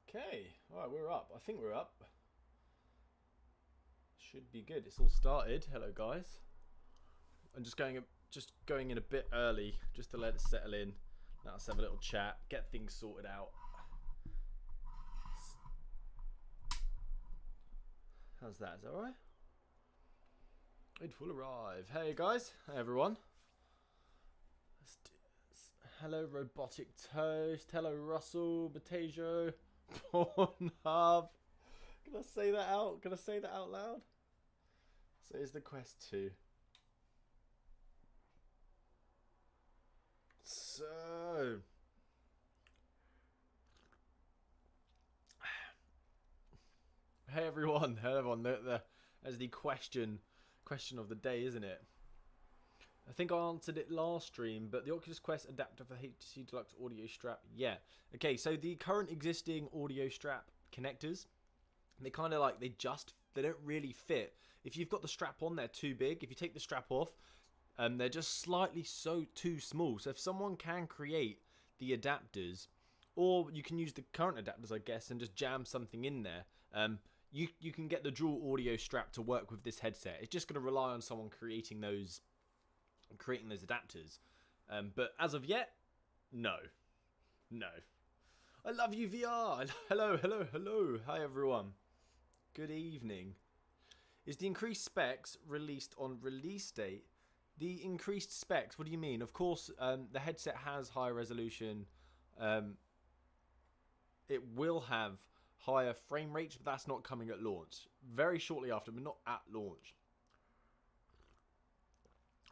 Okay, alright, we're up. I think we're up. Should be good. It's all started. Hello, guys. I'm just going in a bit early, just to let it settle in. Now let's have a little chat, get things sorted out. How's that? Is that alright? It will arrive. Hey, guys. Hey, everyone. Hello, Robotic Toast. Hello, Russell, Mattieu, Pornhub. Can I say that out? Can I say that out loud? So here's the Quest 2. So hey everyone, hey everyone. There's the question of the day, isn't it? I think I answered it last stream, but the Oculus Quest adapter for HTC Deluxe audio strap, yeah. Okay, so the current existing audio strap connectors, they kind of like, they don't really fit. If you've got the strap on, they're too big. If you take the strap off, they're just slightly too small. So if someone can create the adapters, or you can use the current adapters, I guess, and just jam something in there, you can get the dual audio strap to work with this headset. It's just going to rely on someone creating those adapters. But as of yet, no. I love you, VR. Hello. Hi, everyone. Good evening. Is the increased specs released on release date? The increased specs, what do you mean? Of course, the headset has higher resolution. It will have higher frame rates, but that's not coming at launch. Very shortly after, but not at launch.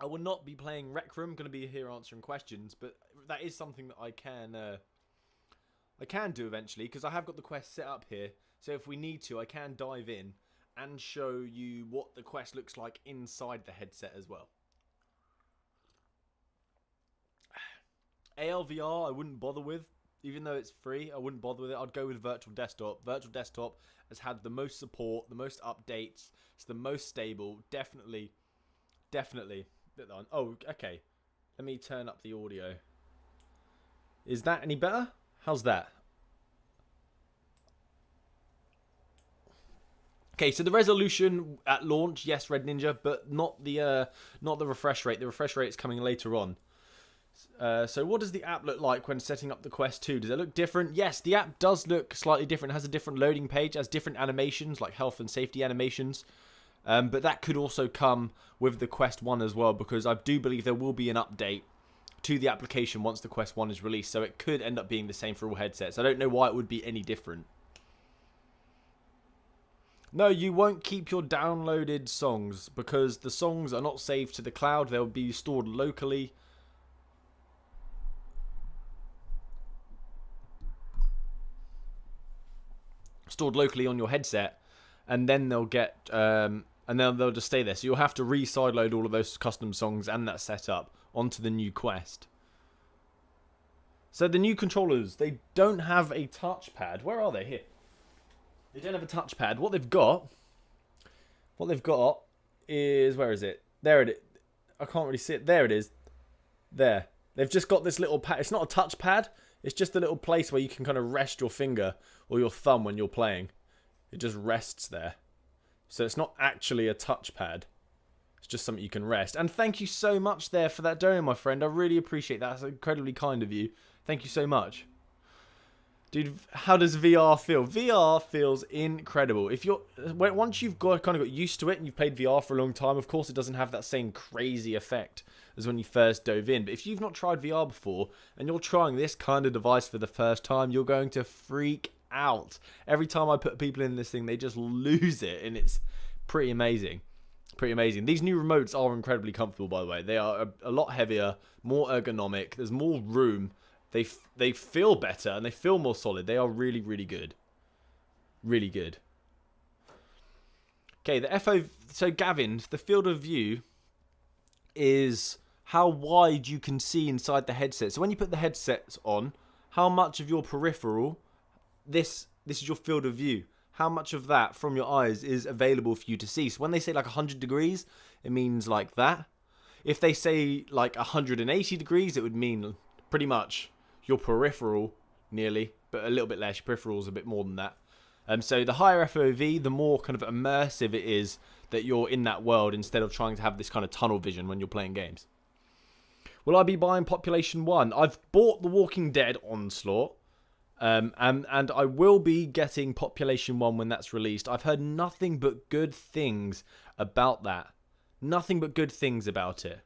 I will not be playing Rec Room. I'm going to be here answering questions, but that is something that I can do eventually, because I have got the Quest set up here. So if we need to, I can dive in and show you what the Quest looks like inside the headset as well. ALVR I wouldn't bother with, even though it's free. I wouldn't bother with it. I'd go with Virtual Desktop. Virtual Desktop has had the most support, the most updates. It's the most stable. Definitely. Oh, okay. Let me turn up the audio. Is that any better? How's that? Okay, so the resolution at launch, yes, Red Ninja, but not the refresh rate. The refresh rate is coming later on. So what does the app look like when setting up the Quest 2? Does it look different? Yes, the app does look slightly different. It has a different loading page, has different animations, like health and safety animations. But that could also come with the Quest 1 as well, because I do believe there will be an update to the application once the Quest 1 is released. So it could end up being the same for all headsets. I don't know why it would be any different. No, you won't keep your downloaded songs, because the songs are not saved to the cloud. They'll be stored locally. On your headset, and then they'll get and then they'll just stay there. So you'll have to re-sideload all of those custom songs and that setup onto the new Quest. So the new controllers, they don't have a touchpad. Where are they? Here. They don't have a touchpad. What they've got is, where is it? There it is. I can't really see it. There it is. There. They've just got this little pad. It's not a touchpad. It's just a little place where you can kind of rest your finger or your thumb when you're playing. It just rests there. So it's not actually a touchpad. It's just something you can rest. And thank you so much there for that donation, my friend. I really appreciate that. That's incredibly kind of you. Thank you so much. Dude, how does VR feel? VR feels incredible. Once you've kind of got used to it and you've played VR for a long time, of course it doesn't have that same crazy effect as when you first dove in. But if you've not tried VR before and you're trying this kind of device for the first time, you're going to freak out. Every time I put people in this thing, they just lose it, and it's pretty amazing. These new remotes are incredibly comfortable, by the way. They are a lot heavier, more ergonomic. There's more room. They feel better and they feel more solid. They are really, really good. Really good. Okay, so Gavin, the field of view is how wide you can see inside the headset. So when you put the headsets on, how much of your peripheral, this is your field of view. How much of that from your eyes is available for you to see? So when they say like 100 degrees, it means like that. If they say like 180 degrees, it would mean pretty much your peripheral nearly, but a little bit less. Your peripherals a bit more than that. So the higher FOV, the more kind of immersive it is that you're in that world instead of trying to have this kind of tunnel vision when you're playing games. Will I be buying Population 1? I've bought The Walking Dead Onslaught. And I will be getting Population 1 when that's released. I've heard nothing but good things about that. Nothing but good things about it.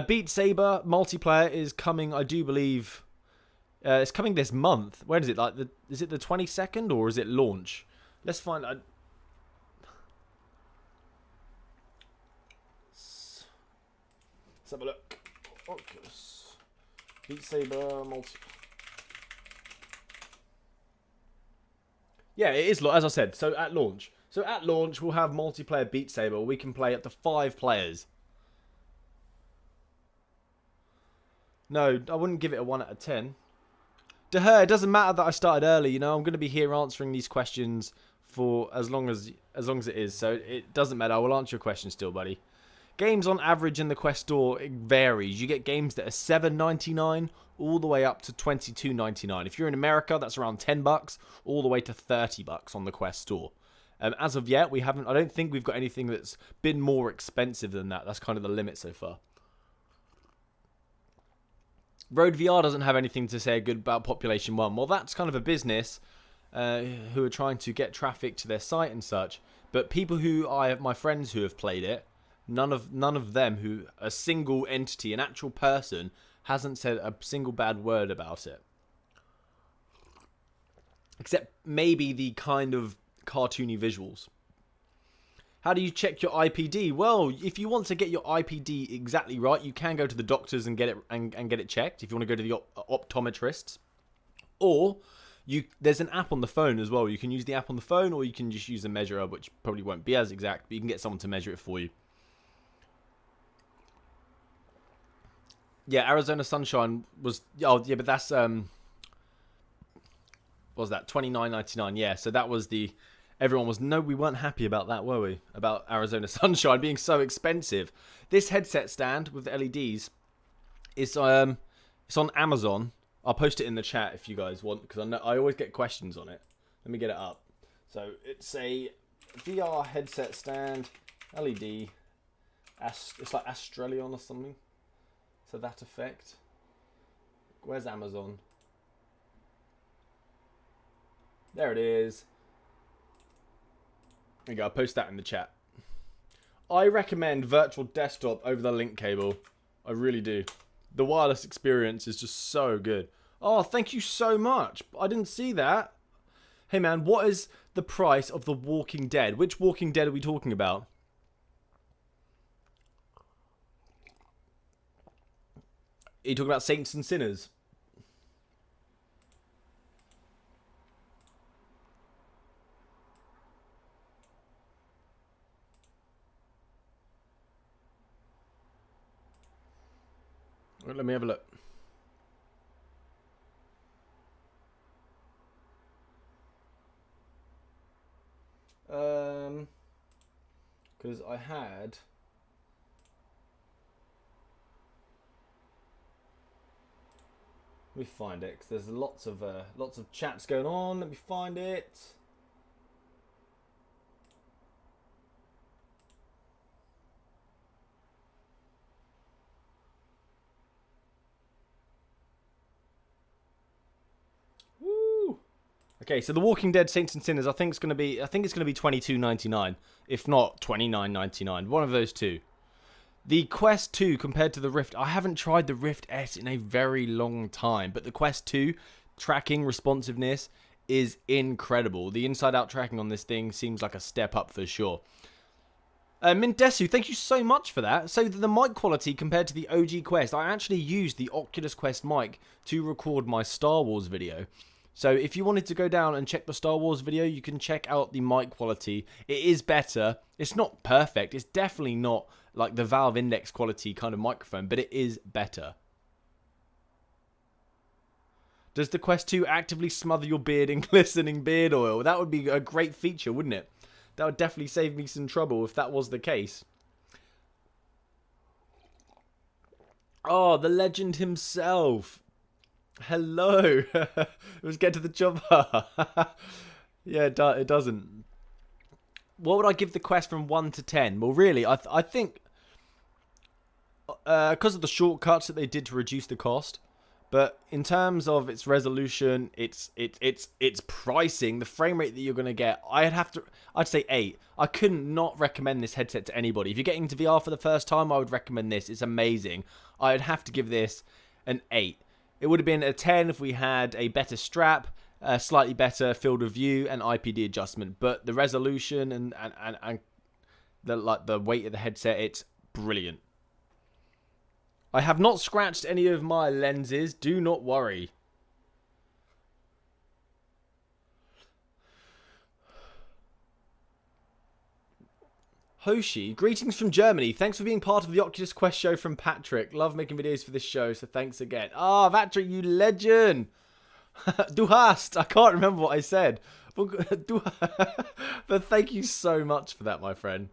Beat Saber multiplayer is coming, I do believe. It's coming this month. When is it? Like, is it the 22nd or is it launch? Let's find out. Let's have a look. Oculus. Beat Saber multi. Yeah, it is, as I said, so at launch. So at launch, we'll have multiplayer Beat Saber. We can play up to 5 players. No, I wouldn't give it a 1 out of 10. To her, it doesn't matter that I started early, you know. I'm going to be here answering these questions for as long as it is. So it doesn't matter. I will answer your question still, buddy. Games on average in the Quest store, it varies. You get games that are $7.99 all the way up to $22.99. If you're in America, that's around $10 all the way to $30 on the Quest store. As of yet, we haven't. I don't think we've got anything that's been more expensive than that. That's kind of the limit so far. Road VR doesn't have anything to say good about Population 1. Well, that's kind of a business who are trying to get traffic to their site and such. But people who my friends who have played it, none of them who a single entity, an actual person, hasn't said a single bad word about it. Except maybe the kind of cartoony visuals. How do you check your IPD? Well, if you want to get your IPD exactly right, you can go to the doctors and get it and get it checked. If you want to go to the optometrists, or there's an app on the phone as well. You can use the app on the phone, or you can just use a measurer, which probably won't be as exact, but you can get someone to measure it for you. Yeah, Arizona Sunshine was but that's what was that $29.99? Yeah, so that was the. Everyone was, no, we weren't happy about that, were we? About Arizona Sunshine being so expensive. This headset stand with the LEDs is it's on Amazon. I'll post it in the chat if you guys want, because I always get questions on it. Let me get it up. So it's a VR headset stand, LED. It's like Astralion or something. To that effect. Where's Amazon? There it is. There you go, I'll post that in the chat. I recommend virtual desktop over the link cable. I really do. The wireless experience is just so good. Oh, thank you so much. I didn't see that. Hey man, what is the price of The Walking Dead? Which Walking Dead are we talking about? Are you talking about Saints and Sinners? Well, let me have a look. Because I had. Let me find it, because there's lots of chats going on. Let me find it. Woo! Okay, so The Walking Dead Saints and Sinners, I think it's going to be $22.99, if not $29.99. One of those two. The Quest 2 compared to the Rift, I haven't tried the Rift S in a very long time, but the Quest 2 tracking responsiveness is incredible. The inside-out tracking on this thing seems like a step up for sure. Mindesu, thank you so much for that. So the mic quality compared to the OG Quest, I actually used the Oculus Quest mic to record my Star Wars video. So if you wanted to go down and check the Star Wars video, you can check out the mic quality. It is better. It's not perfect. It's definitely not like the Valve Index quality kind of microphone, but it is better. Does the Quest 2 actively smother your beard in glistening beard oil? That would be a great feature, wouldn't it? That would definitely save me some trouble if that was the case. Oh, the legend himself. Hello. Let's get to the job. Yeah, it doesn't. What would I give the Quest from 1 to 10? Well, really, I think because of the shortcuts that they did to reduce the cost, but in terms of its resolution, its pricing, the frame rate that you're gonna get, I'd say 8. I couldn't not recommend this headset to anybody. If you're getting into VR for the first time, I would recommend this. It's amazing. I'd have to give this an 8. It would have been a 10 if we had a better strap, a slightly better field of view, and IPD adjustment. But the resolution and the weight of the headset, it's brilliant. I have not scratched any of my lenses. Do not worry. Hoshi, greetings from Germany. Thanks for being part of the Oculus Quest show from Patrick. Love making videos for this show, so thanks again. Ah, Patrick, you legend. Du hast. I can't remember what I said. But thank you so much for that, my friend.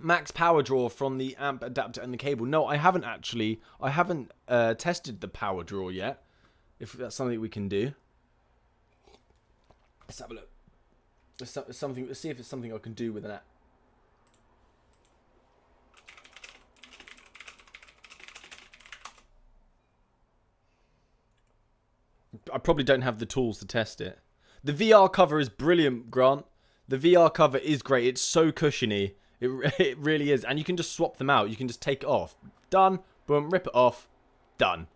Max power draw from the amp adapter and the cable. No, I haven't actually. I haven't tested the power draw yet. If that's something we can do. Let's have a look. Let's see if it's something I can do with an app. I probably don't have the tools to test it. The VR cover is brilliant, Grant. The VR cover is great. It's so cushiony. It really is. And you can just swap them out. You can just take it off. Done. Boom. Rip it off. Done.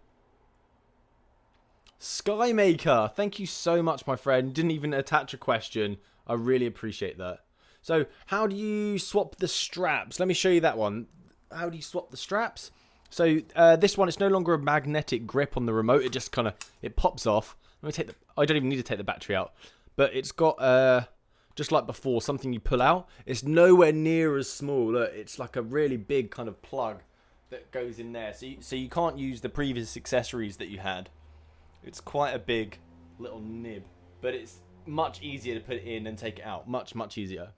Skymaker. Thank you so much, my friend. Didn't even attach a question. I really appreciate that. So, how do you swap the straps? Let me show you that one. How do you swap the straps? So, this one, it's no longer a magnetic grip on the remote. It just kind of, it pops off. Let me take the, I don't even need to take the battery out. But it's got, just like before, something you pull out. It's nowhere near as small. Look, it's like a really big kind of plug that goes in there. So you can't use the previous accessories that you had. It's quite a big little nib. But it's much easier to put it in and take it out. Much, much easier.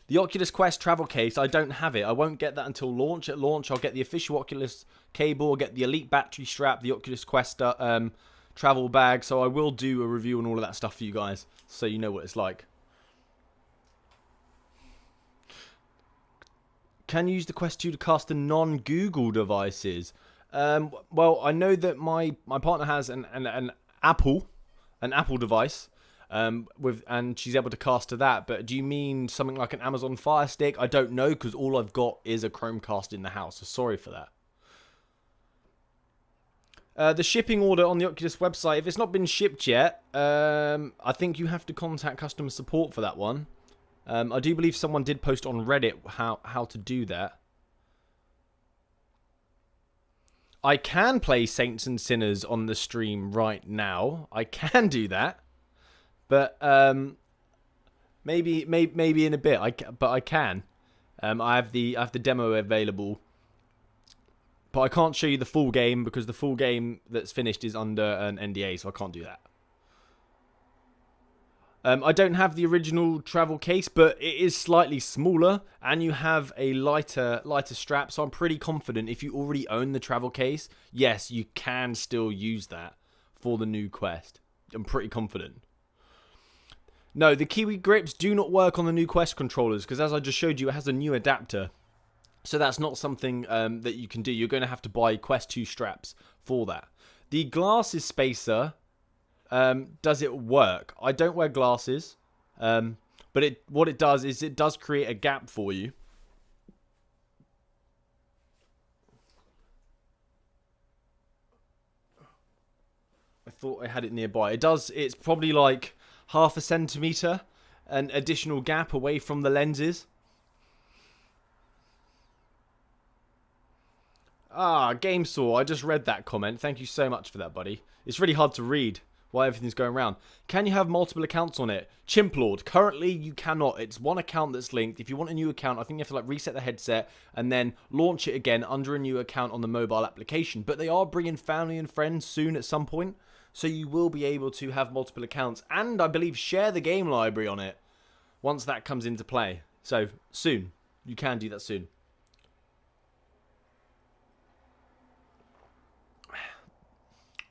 The Oculus Quest travel case, I don't have it. I won't get that until launch. At launch, I'll get the official Oculus cable, I'll get the Elite battery strap, the Oculus Quest travel bag. So I will do a review on all of that stuff for you guys, so you know what it's like. Can you use the Quest 2 to cast the non-Google devices? Well, I know that my partner has an Apple device. And she's able to cast to that. But do you mean something like an Amazon Fire Stick? I don't know, because all I've got is a Chromecast in the house. So sorry for that. The shipping order on the Oculus website, if it's not been shipped yet, I think you have to contact customer support for that one. I do believe someone did post on Reddit how to do that. I can play Saints and Sinners on the stream right now. I can do that. But maybe in a bit. But I can. I have the demo available. But I can't show you the full game because the full game that's finished is under an NDA, so I can't do that. I don't have the original travel case, but it is slightly smaller, and you have a lighter strap. So I'm pretty confident if you already own the travel case, yes, you can still use that for the new Quest. I'm pretty confident. No, the Kiwi grips do not work on the new Quest controllers because, as I just showed you, it has a new adapter. So that's not something that you can do. You're going to have to buy Quest 2 straps for that. The glasses spacer, does it work? I don't wear glasses, but what it does is it does create a gap for you. I thought I had it nearby. It does. It's probably like half a centimetre, an additional gap away from the lenses. Ah, GameSaw, I just read that comment. Thank you so much for that, buddy. It's really hard to read while everything's going around. Can you have multiple accounts on it? Chimplord, currently you cannot. It's one account that's linked. If you want a new account, I think you have to like reset the headset and then launch it again under a new account on the mobile application. But they are bringing family and friends soon at some point. So you will be able to have multiple accounts and I believe share the game library on it once that comes into play. So soon. You can do that soon.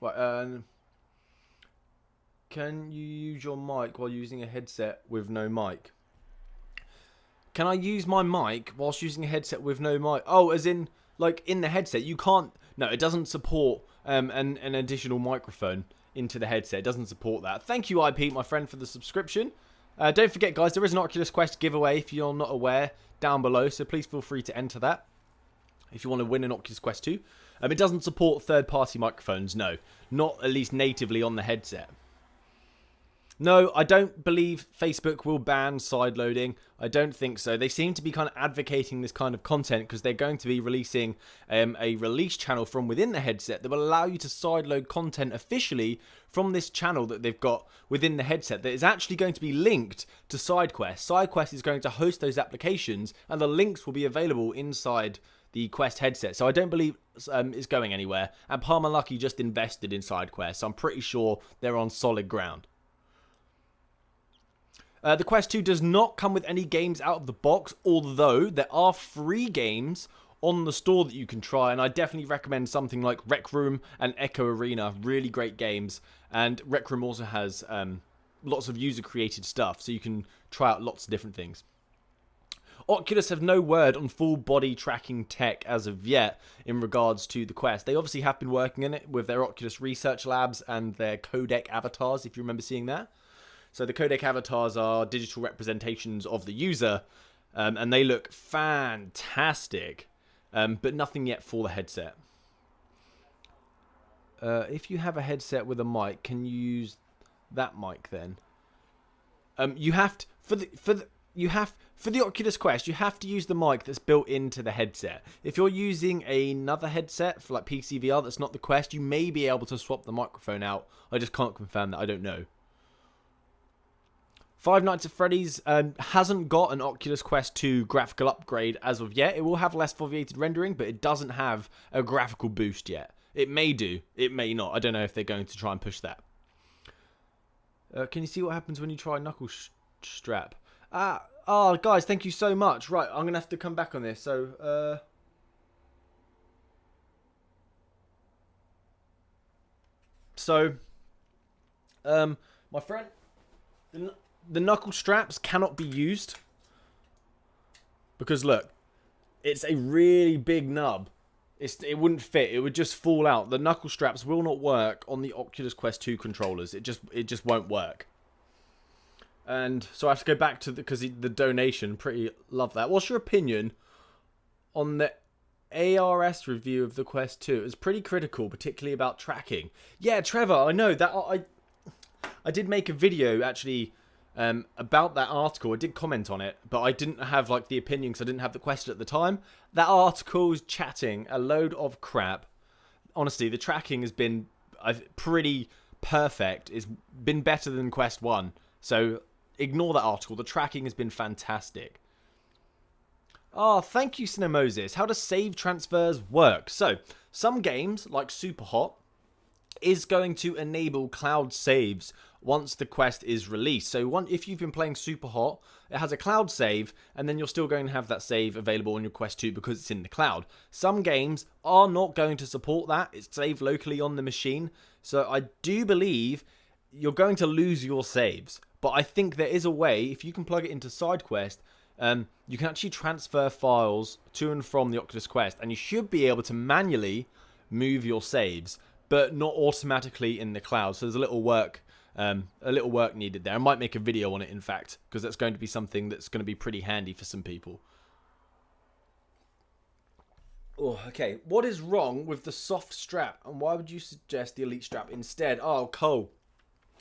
Right, can you use your mic while using a headset with no mic? Can I use my mic whilst using a headset with no mic? Oh, as in, like, in the headset, you can't... No, it doesn't support an additional microphone into the headset. It doesn't support that. Thank you, iPete, my friend, for the subscription. Don't forget, guys, there is an Oculus Quest giveaway if you're not aware down below, so please feel free to enter that if you want to win an Oculus Quest 2. It doesn't support third-party microphones, no. Not at least natively on the headset. No, I don't believe Facebook will ban sideloading. I don't think so. They seem to be kind of advocating this kind of content because they're going to be releasing a release channel from within the headset that will allow you to sideload content officially from this channel that they've got within the headset that is actually going to be linked to SideQuest. SideQuest is going to host those applications and the links will be available inside the Quest headset. So I don't believe it's going anywhere. And Palmer Lucky just invested in SideQuest, so I'm pretty sure they're on solid ground. The Quest 2 does not come with any games out of the box, although there are free games on the store that you can try, and I definitely recommend something like Rec Room and Echo Arena, really great games, and Rec Room also has lots of user-created stuff, so you can try out lots of different things. Oculus have no word on full body tracking tech as of yet in regards to the Quest. They obviously have been working on it with their Oculus Research Labs and their codec avatars, if you remember seeing that. So the codec avatars are digital representations of the user, and they look fantastic, but nothing yet for the headset. If you have a headset with a mic, can you use that mic then? You have to, for the Oculus Quest, you have to use the mic that's built into the headset. If you're using another headset for like PCVR that's not the Quest, you may be able to swap the microphone out. I just can't confirm that. I don't know. Five Nights at Freddy's hasn't got an Oculus Quest 2 graphical upgrade as of yet. It will have less foveated rendering, but it doesn't have a graphical boost yet. It may do. It may not. I don't know if they're going to try and push that. Can you see what happens when you try knuckle strap? Oh, guys, thank you so much. Right, I'm going to have to come back on this. So, my friend... The knuckle straps cannot be used because look, it's a really big nub. It wouldn't fit. It would just fall out. The knuckle straps will not work on the Oculus Quest 2 controllers. It just won't work. And so I have to go back to the donation. Pretty love that. What's your opinion on the ARS review of the Quest 2? It was pretty critical, particularly about tracking. Yeah, Trevor, I know that I did make a video actually. About that article. I did comment on it, but I didn't have like the opinion because I didn't have the question at the time. That article was chatting a load of crap. Honestly, the tracking has been pretty perfect. It's been better than Quest 1. So ignore that article. The tracking has been fantastic. Oh, thank you, Cinemoses. How do save transfers work? So some games like Superhot is going to enable cloud saves once the Quest is released. So if you've been playing Superhot, it has a cloud save, and then you're still going to have that save available on your Quest 2 because it's in the cloud. Some games are not going to support that. It's saved locally on the machine. So I do believe you're going to lose your saves. But I think there is a way, if you can plug it into SideQuest, you can actually transfer files to and from the Oculus Quest, and you should be able to manually move your saves, but not automatically in the cloud. So there's a little work needed there. I might make a video on it, in fact, because that's going to be something that's going to be pretty handy for some people. Oh, okay. What is wrong with the soft strap, and why would you suggest the Elite strap instead? Oh, Cole,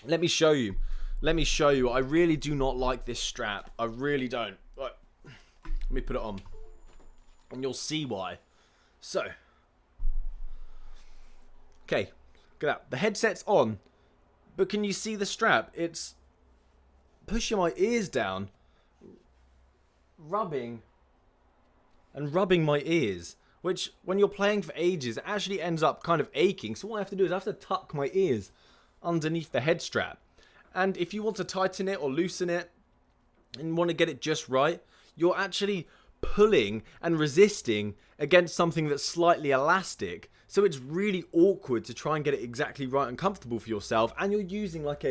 let me show you. Let me show you. I really do not like this strap. I really don't. Right. Let me put it on, and you'll see why. So, okay, look at that. The headset's on. But can you see the strap? It's pushing my ears down, rubbing my ears, which when you're playing for ages, it actually ends up kind of aching. So what I have to do is I have to tuck my ears underneath the head strap. And if you want to tighten it or loosen it and want to get it just right, you're actually pulling and resisting against something that's slightly elastic. So it's really awkward to try and get it exactly right and comfortable for yourself. And you're using like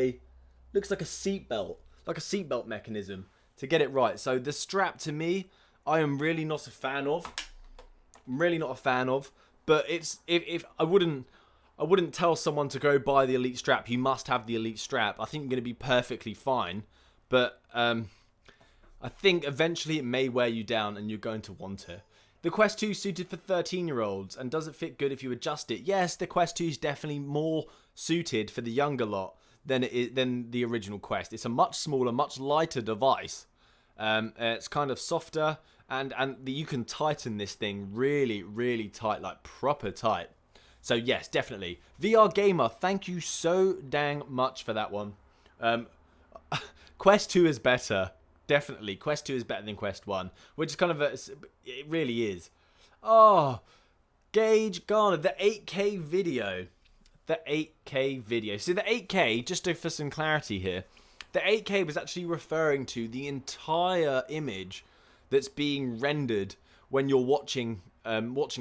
looks like a seatbelt mechanism to get it right. So the strap, to me, I am really not a fan of. But it's if I wouldn't tell someone to go buy the Elite strap. You must have the Elite strap. I think you're going to be perfectly fine. But I think eventually it may wear you down and you're going to want it. The Quest 2 is suited for 13-year-olds, and does it fit good if you adjust it? Yes, the Quest 2 is definitely more suited for the younger lot than the original Quest. It's a much smaller, much lighter device. It's kind of softer, and you can tighten this thing really, really tight, like proper tight. So yes, definitely. VR Gamer, thank you so dang much for that one. Quest 2 is better. Definitely, Quest 2 is better than Quest 1, which is kind of it really is. Oh, Gage Garner, the 8K video. The 8K video. So the 8K, just for some clarity here, the 8K was actually referring to the entire image that's being rendered when you're watching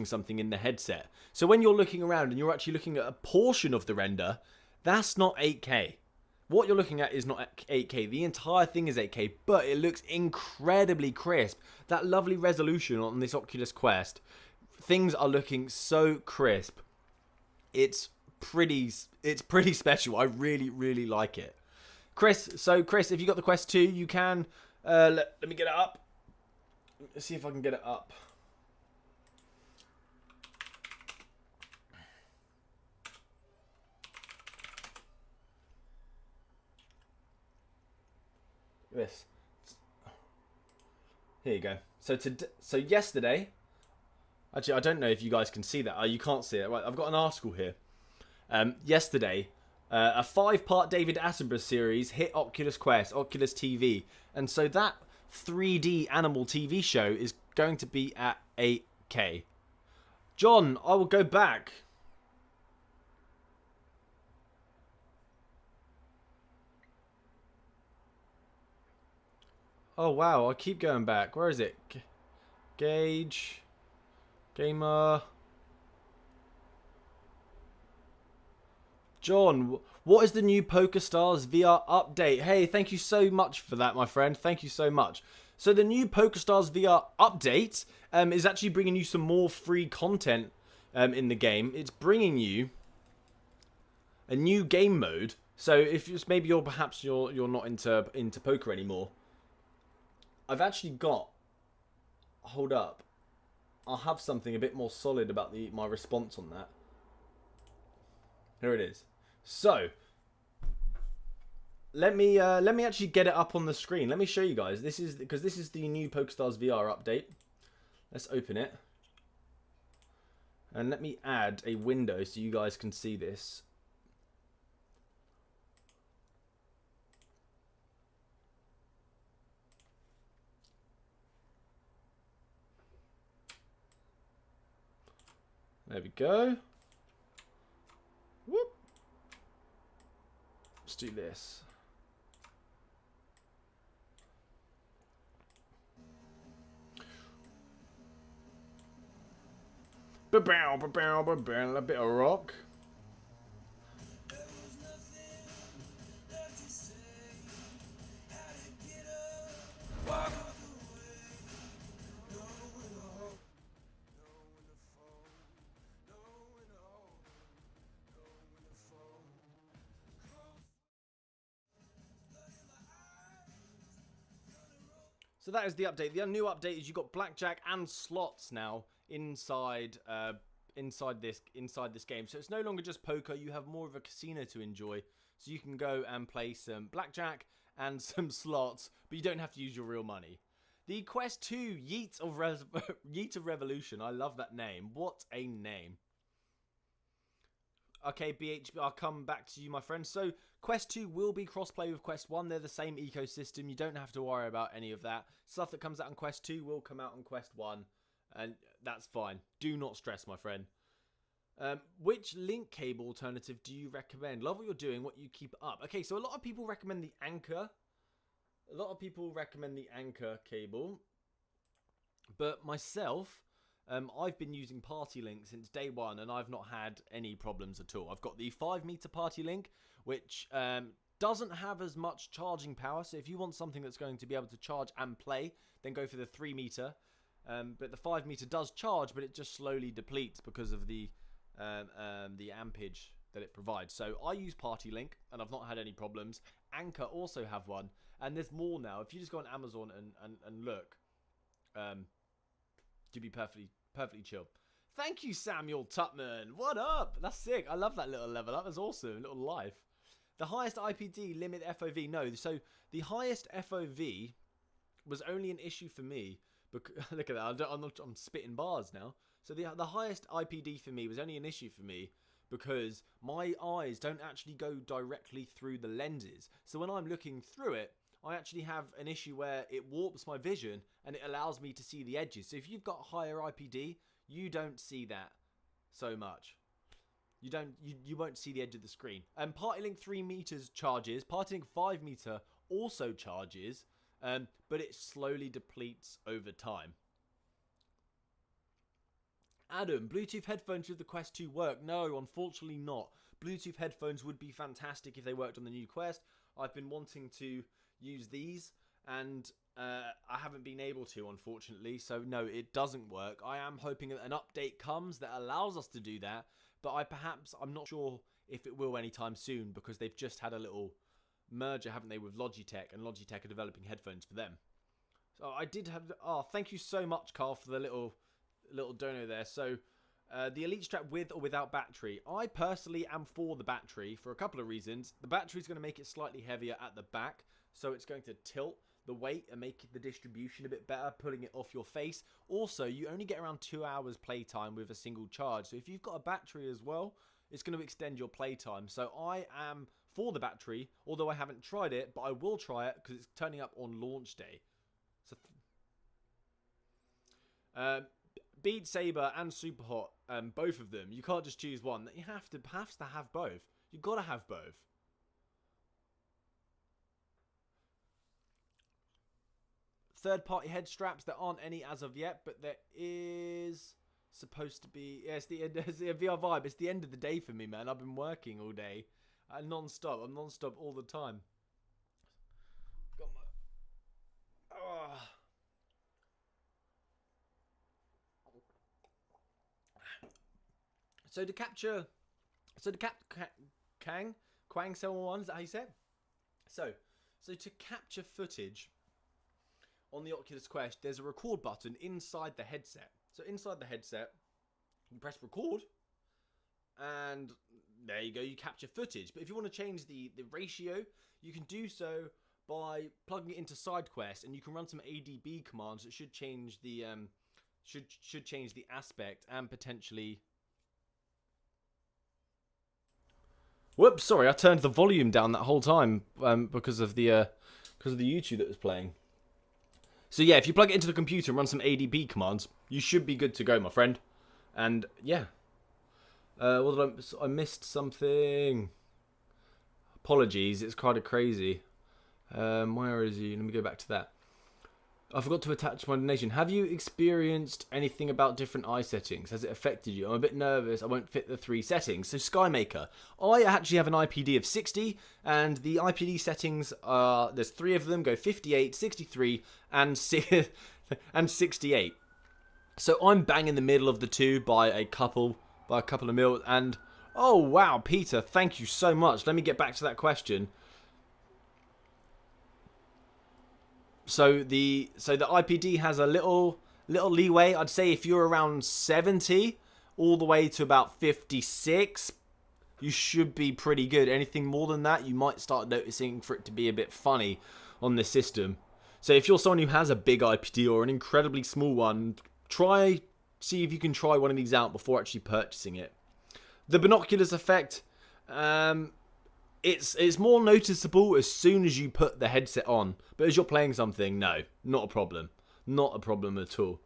something in the headset. So when you're looking around and you're actually looking at a portion of the render, that's not 8K. What you're looking at is not 8K. The entire thing is 8K, but it looks incredibly crisp. That lovely resolution on this Oculus Quest. Things are looking so crisp. It's pretty special. I really, really like it. Chris, if you got the Quest 2, you can... let me get it up. Let's see if I can get it up. This. Here you go. So yesterday, actually I don't know if you guys can see that. You can't see it. Right, I've got an article here. Yesterday, a 5-part David Attenborough series hit Oculus Quest, Oculus TV, and so that 3D animal TV show is going to be at 8K. John, I will go back. Oh wow, I keep going back. Where is it? Gage. Gamer. John, what is the new PokerStars VR update? Hey, thank you so much for that, my friend. Thank you so much. So the new PokerStars VR update is actually bringing you some more free content in the game. It's bringing you a new game mode. So if maybe you're not into poker anymore. I've actually got, hold up, I'll have something a bit more solid about my response on that. Here it is. So, let me actually get it up on the screen. Let me show you guys. This is the new PokerStars VR update. Let's open it. And let me add a window so you guys can see this. There we go. Whoop. Let's do this. Ba-bow, ba-bow, ba-bow, a bit of rock. So that is the update. The new update is you've got blackjack and slots now inside this game. So it's no longer just poker. You have more of a casino to enjoy. So you can go and play some blackjack and some slots, but you don't have to use your real money. The Quest 2 Yeet of Revolution. I love that name. What a name. Okay, BHB, I'll come back to you, my friend. So, Quest 2 will be crossplay with Quest 1. They're the same ecosystem. You don't have to worry about any of that. Stuff that comes out on Quest 2 will come out on Quest 1. And that's fine. Do not stress, my friend. Which link cable alternative do you recommend? Love what you're doing, what you keep up. Okay, so a lot of people recommend the Anchor. A lot of people recommend the Anchor cable. But myself, I've been using Party Link since day one, and I've not had any problems at all. I've got the 5-meter Party Link, which doesn't have as much charging power. So if you want something that's going to be able to charge and play, then go for the 3-meter. But the 5-meter does charge, but it just slowly depletes because of the ampage that it provides. So I use Party Link, and I've not had any problems. Anchor also have one, and there's more now. If you just go on Amazon and look, you'd be perfectly chill. Thank you, Samuel Tutman. What up? That's sick. I love that little level up. That's awesome. A little life. The highest IPD limit FOV. No, so the highest FOV was only an issue for me. Look at that. I'm spitting bars now. So the highest IPD for me was only an issue for me because my eyes don't actually go directly through the lenses. So when I'm looking through it, I actually have an issue where it warps my vision and it allows me to see the edges. So if you've got higher IPD, you don't see that so much. You won't see the edge of the screen. And Party Link 3 meters charges. Party Link 5 meter also charges, but it slowly depletes over time. Adam, Bluetooth headphones with the Quest 2 work? No, unfortunately not. Bluetooth headphones would be fantastic if they worked on the new Quest. I've been wanting to use these, and I haven't been able to, unfortunately. So no, it doesn't work. I am hoping that an update comes that allows us to do that, but I'm not sure if it will anytime soon because they've just had a little merger, haven't they, with Logitech, and Logitech are developing headphones for them. So I did have. Oh, thank you so much, Carl, for the little dono there. So the Elite Strap with or without battery. I personally am for the battery for a couple of reasons. The battery is going to make it slightly heavier at the back, so it's going to tilt the weight and make the distribution a bit better, pulling it off your face. Also, you only get around 2 hours playtime with a single charge. So if you've got a battery as well, it's going to extend your playtime. So I am for the battery, although I haven't tried it, but I will try it because it's turning up on launch day. So Beat Saber and Superhot, both of them. You can't just choose one. You have to have both. You've got to have both. Third-party head straps. There aren't any as of yet, but there is supposed to be. Yeah, it's the VR vibe. It's the end of the day for me, man. I've been working all day, non-stop. I'm non-stop all the time. Got my. Oh. So to capture, Quang 711, is that how you say it? So to capture footage on the Oculus Quest, there's a record button inside the headset. So inside the headset, you press record, and there you go, you capture footage. But if you want to change the ratio, you can do so by plugging it into SideQuest, and you can run some ADB commands that should change the should change the aspect and potentially. Whoops, sorry, I turned the volume down that whole time because of the YouTube that was playing. So yeah, if you plug it into the computer and run some ADB commands, you should be good to go, my friend. And yeah, what did I missed something. Apologies, it's kind of crazy. Where is he? Let me go back to that. I forgot to attach my donation. Have you experienced anything about different eye settings? Has it affected you? I'm a bit nervous. I won't fit the 3 settings. So Skymaker. I actually have an IPD of 60, and the IPD settings are, there's 3 of them, go 58, 63, and 68. So I'm bang in the middle of the 2 by a couple of mil. And oh wow, Peter, thank you so much. Let me get back to that question. So the IPD has a little leeway. I'd say if you're around 70 all the way to about 56, you should be pretty good. Anything more than that, you might start noticing for it to be a bit funny on the system. So if you're someone who has a big IPD or an incredibly small one, see if you can try one of these out before actually purchasing it. The binoculars effect, it's more noticeable as soon as you put the headset on. But as you're playing something, no, not a problem. Not a problem at all.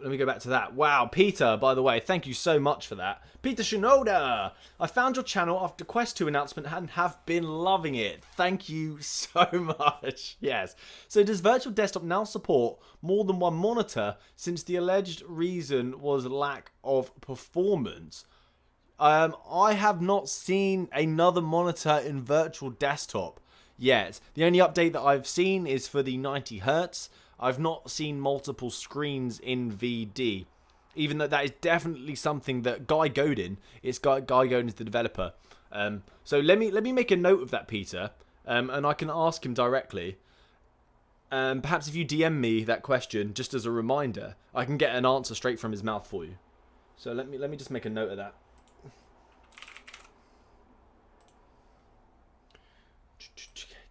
Let me go back to that. Wow, Peter, by the way, thank you so much for that. Peter Shinoda, I found your channel after Quest 2 announcement and have been loving it. Thank you so much. Yes. So does Virtual Desktop now support more than one monitor since the alleged reason was lack of performance? I have not seen another monitor in Virtual Desktop yet. The only update that I've seen is for the 90 Hz. I've not seen multiple screens in VD, even though that is definitely something that Guy Godin, Guy Godin is the developer. So let me make a note of that, Peter, and I can ask him directly. Perhaps if you DM me that question just as a reminder, I can get an answer straight from his mouth for you. So let me just make a note of that.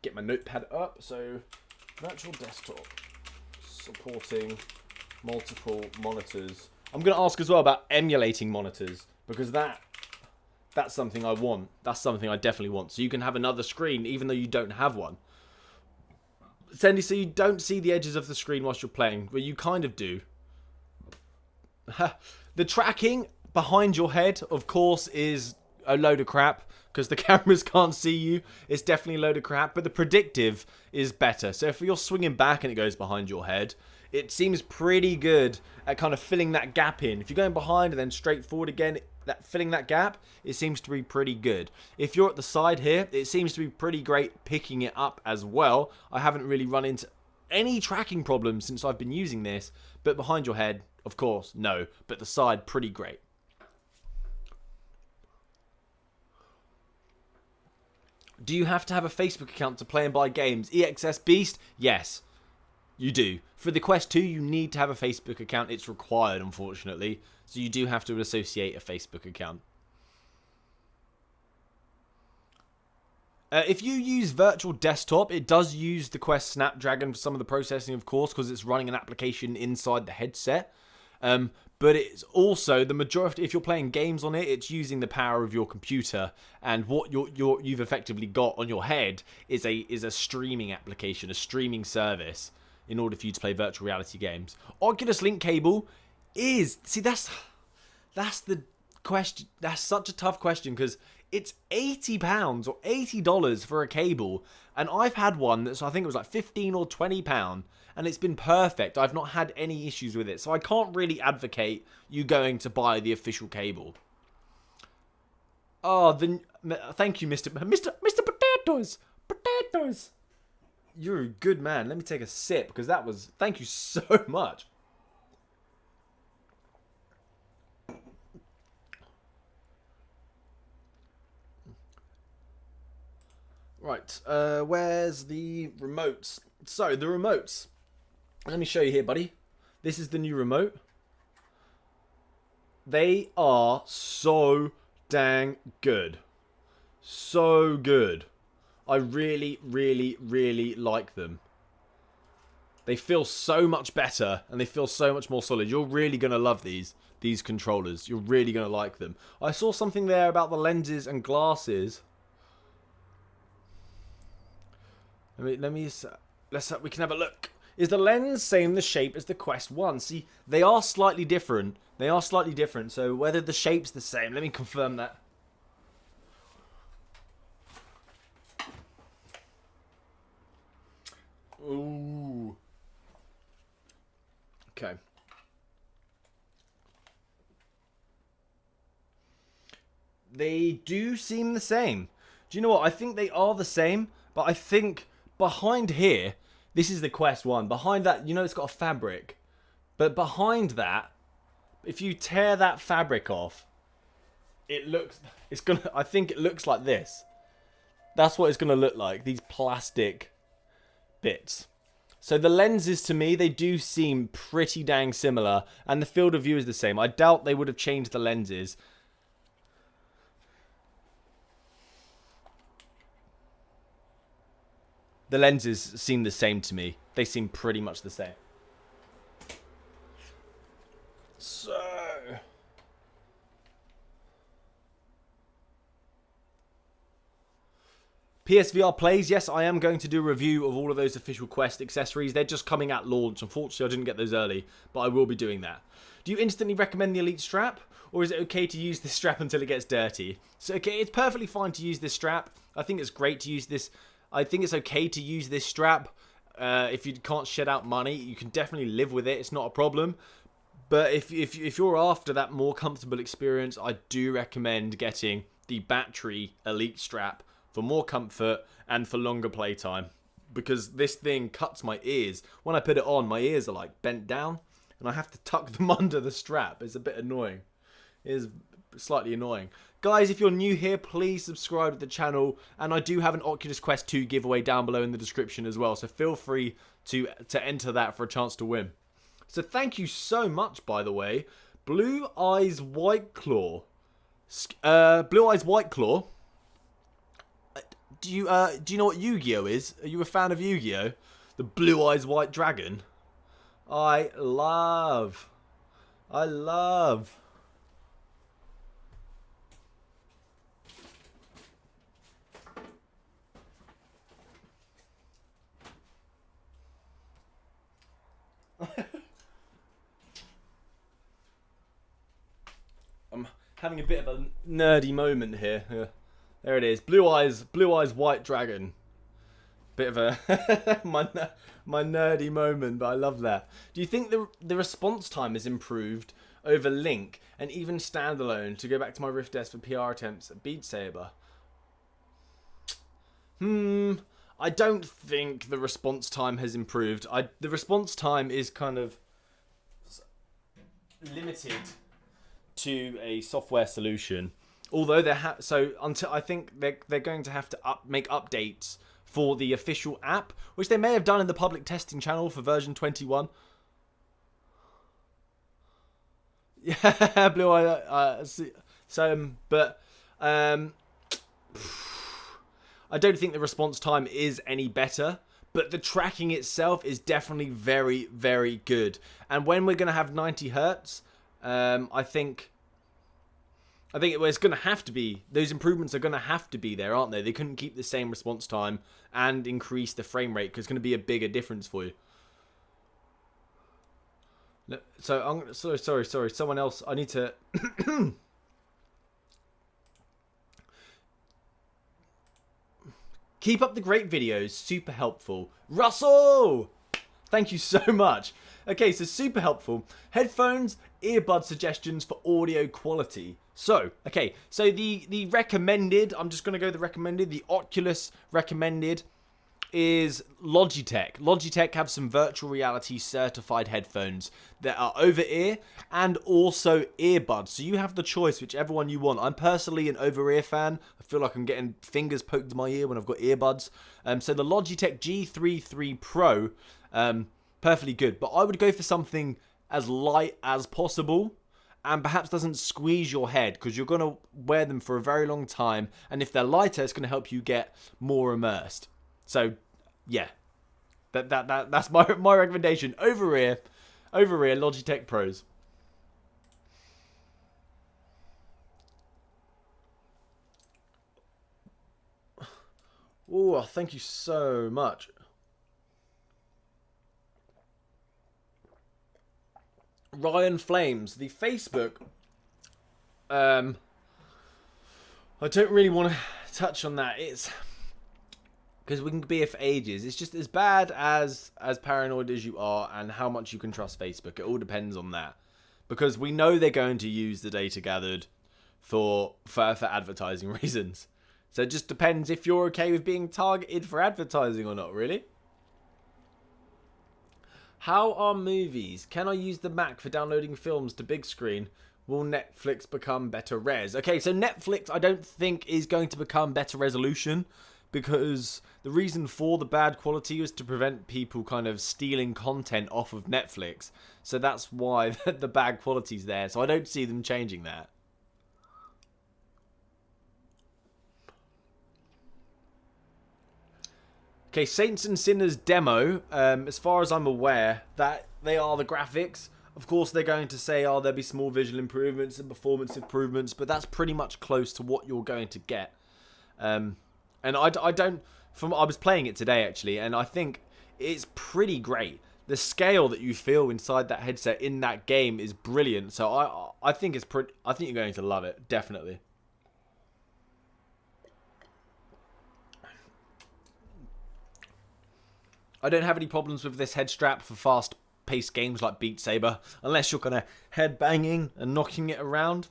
Get my notepad up. So Virtual Desktop supporting multiple monitors. I'm going to ask as well about emulating monitors, because that's something I want. That's something I definitely want. So you can have another screen even though you don't have one. Sandy, so you don't see the edges of the screen whilst you're playing. Well, you kind of do. The tracking behind your head, of course, is a load of crap, because the cameras can't see you. It's definitely a load of crap, but the predictive is better. So if you're swinging back and it goes behind your head, it seems pretty good at kind of filling that gap in. If you're going behind and then straight forward again, filling that gap, it seems to be pretty good. If you're at the side here, it seems to be pretty great picking it up as well. I haven't really run into any tracking problems since I've been using this, but behind your head, of course, no. But the side, pretty great. Do you have to have a Facebook account to play and buy games? EXS Beast? Yes, you do. For the Quest 2, you need to have a Facebook account. It's required, unfortunately. So you do have to associate a Facebook account. If you use Virtual Desktop, it does use the Quest Snapdragon for some of the processing, of course, because it's running an application inside the headset. But it's also the majority. If you're playing games on it, it's using the power of your computer, and what you've effectively got on your head is a streaming application, a streaming service, in order for you to play virtual reality games. Oculus Link cable is that's the question. That's such a tough question, because it's £80 or $80 for a cable, and I've had one that's, I think it was like £15 or £20. And it's been perfect. I've not had any issues with it. So I can't really advocate you going to buy the official cable. Oh, thank you, Mr. Potatoes. Potatoes. You're a good man. Let me take a sip, because that was... Thank you so much. Right. Where's the remotes? So, the remotes... Let me show you here, buddy. This is the new remote. They are so dang good. So good. I really, really, really like them. They feel so much better, and they feel so much more solid. You're really going to love these controllers. You're really going to like them. I saw something there about the lenses and glasses. We can have a look. Is the lens same the shape as the Quest 1? See, they are slightly different. They are slightly different. So whether the shape's the same, let me confirm that. Ooh. Okay. They do seem the same. Do you know what? I think they are the same, but I think behind here... This is the Quest 1. Behind that, you know, it's got a fabric. But behind that, if you tear that fabric off, I think it looks like this. That's what it's going to look like. These plastic bits. So the lenses, to me, they do seem pretty dang similar. And the field of view is the same. I doubt they would have changed the lenses. The lenses seem the same to me. They seem pretty much the same. So... PSVR plays, yes, I am going to do a review of all of those official Quest accessories. They're just coming at launch. Unfortunately, I didn't get those early, but I will be doing that. Do you instantly recommend the Elite strap? Or is it okay to use this strap until it gets dirty? So, okay, it's perfectly fine to use this strap. I think it's great to use this. I think it's okay to use this strap. If you can't shed out money, you can definitely live with it. It's not a problem. But if you're after that more comfortable experience, I do recommend getting the battery Elite strap for more comfort and for longer playtime. Because this thing cuts my ears. When I put it on, my ears are like bent down. And I have to tuck them under the strap. It's a bit annoying. It is slightly annoying. Guys, if you're new here, please subscribe to the channel. And I do have an Oculus Quest 2 giveaway down below in the description as well. So feel free to enter that for a chance to win. So thank you so much, by the way. Blue Eyes White Claw. Blue Eyes White Claw. Do you know what Yu-Gi-Oh is? Are you a fan of Yu-Gi-Oh? The Blue Eyes White Dragon. I love. I'm having a bit of a nerdy moment here. There it is. Blue Eyes White Dragon. Bit of a my nerdy moment, but I love that. Do you think the response time is improved over Link and even standalone to go back to my Rift S for PR attempts at Beat Saber? I don't think the response time has improved. The response time is kind of limited to a software solution. Although until I think they're going to have to make updates for the official app, which they may have done in the public testing channel for version 21. Yeah, Blue Eye. But I don't think the response time is any better. But the tracking itself is definitely very, very good. And when we're going to have 90 hertz, I think it's going to have to be, those improvements are going to have to be there, aren't they? They couldn't keep the same response time and increase the frame rate because it's going to be a bigger difference for you. So, sorry. Someone else, I need to... Keep up the great videos, super helpful. Russell! Thank you so much. Okay, so super helpful. Headphones, earbud suggestions for audio quality. So, okay, so the recommended, I'm just going to go the recommended, the Oculus recommended is Logitech. Logitech have some virtual reality certified headphones that are over-ear and also earbuds. So you have the choice, whichever one you want. I'm personally an over-ear fan. I feel like I'm getting fingers poked in my ear when I've got earbuds. So the Logitech G33 Pro, perfectly good. But I would go for something as light as possible and perhaps doesn't squeeze your head because you're going to wear them for a very long time. And if they're lighter, it's going to help you get more immersed. So, yeah, that's my recommendation. Over-ear Logitech Pros. Oh, thank you so much. Ryan Flames, the Facebook. I don't really want to touch on that. It's because we can be here for ages. It's just as bad as paranoid as you are and how much you can trust Facebook. It all depends on that. Because we know they're going to use the data gathered for advertising reasons. So it just depends if you're okay with being targeted for advertising or not, really. How are movies? Can I use the Mac for downloading films to big screen? Will Netflix become better res? Okay, so Netflix I don't think is going to become better resolution because the reason for the bad quality was to prevent people kind of stealing content off of Netflix. So that's why the bad quality's there. So I don't see them changing that. Okay, Saints and Sinners demo, as far as I'm aware, that they are the graphics. Of course, they're going to say, oh, there'll be small visual improvements and performance improvements, but that's pretty much close to what you're going to get. And I don't... I was playing it today, actually, and I think it's pretty great. The scale that you feel inside that headset in that game is brilliant. So I think it's pretty... I think you're going to love it, definitely. I don't have any problems with this head strap for fast-paced games like Beat Saber, unless you're kind of head-banging and knocking it around,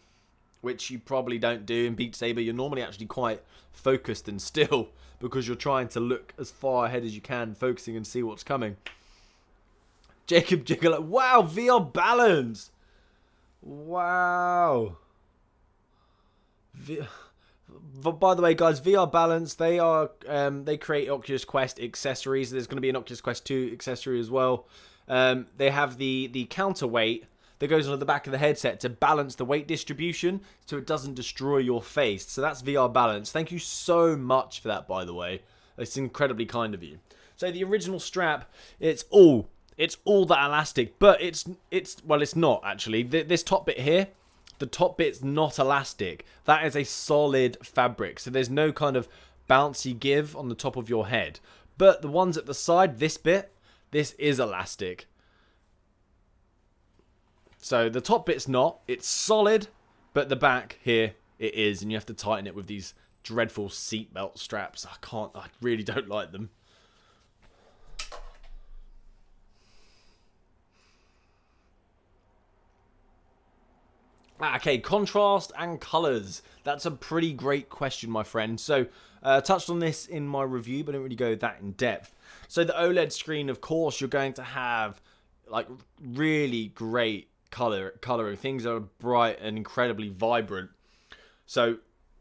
which you probably don't do in Beat Saber. You're normally actually quite focused and still because you're trying to look as far ahead as you can, focusing and see what's coming. Jacob Jiggle, wow, VR balance. Wow. By the way, guys, VR Balance, they create Oculus Quest accessories. There's going to be an Oculus Quest 2 accessory as well. They have the counterweight that goes onto the back of the headset to balance the weight distribution so it doesn't destroy your face. So that's VR Balance. Thank you so much for that, by the way. It's incredibly kind of you. So the original strap, it's all that elastic, but it's not actually. This top bit here, the top bit's not elastic. That is a solid fabric. So there's no kind of bouncy give on the top of your head. But the ones at the side, this is elastic. So the top bit's not. It's solid, but the back here, it is. And you have to tighten it with these dreadful seatbelt straps. I really don't like them. Okay, contrast and colours. That's a pretty great question, my friend. So, touched on this in my review, but I didn't really go that in depth. So, the OLED screen, of course, you're going to have like really great colouring. Things are bright and incredibly vibrant. So,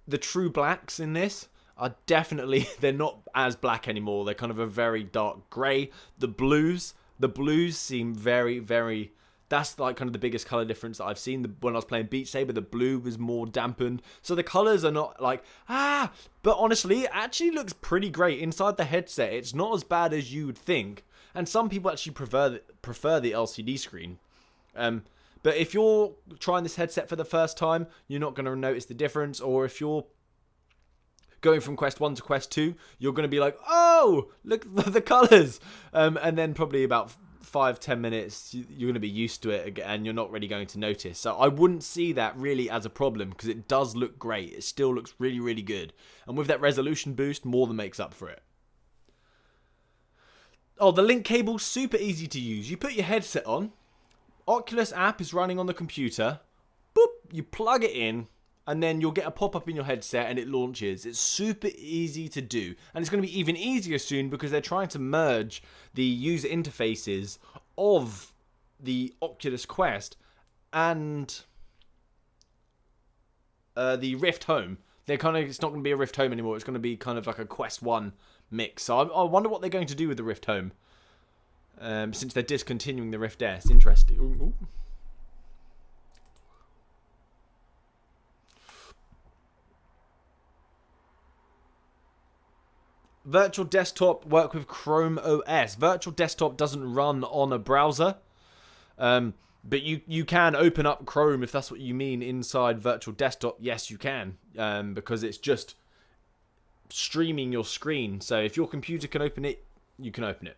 the true blacks in this are definitely, they're not as black anymore. They're kind of a very dark grey. The blues seem very, very... That's like kind of the biggest colour difference that I've seen. When I was playing Beat Saber, the blue was more dampened. So the colours are not like, but honestly, it actually looks pretty great. Inside the headset, it's not as bad as you would think. And some people actually prefer the LCD screen. But if you're trying this headset for the first time, you're not going to notice the difference. Or if you're going from Quest 1 to Quest 2, you're going to be like, oh, look at the colours. And then probably about 5-10 minutes you're going to be used to it again and you're not really going to notice. So I wouldn't see that really as a problem because it does look great. It still looks really, really good, and with that resolution boost, more than makes up for it. Oh, the Link cable's super easy to use. You put your headset on, Oculus app is running on the computer, boop, you plug it in, and then you'll get a pop-up in your headset and it launches. It's super easy to do. And it's going to be even easier soon because they're trying to merge the user interfaces of the Oculus Quest and the Rift Home. It's not going to be a Rift Home anymore. It's going to be kind of like a Quest 1 mix. So I wonder what they're going to do with the Rift Home. Since they're discontinuing the Rift S. Interesting. Ooh. Virtual Desktop work with Chrome OS. Virtual Desktop doesn't run on a browser, but you can open up Chrome if that's what you mean inside Virtual Desktop. Yes, you can, because it's just streaming your screen. So if your computer can open it, you can open it.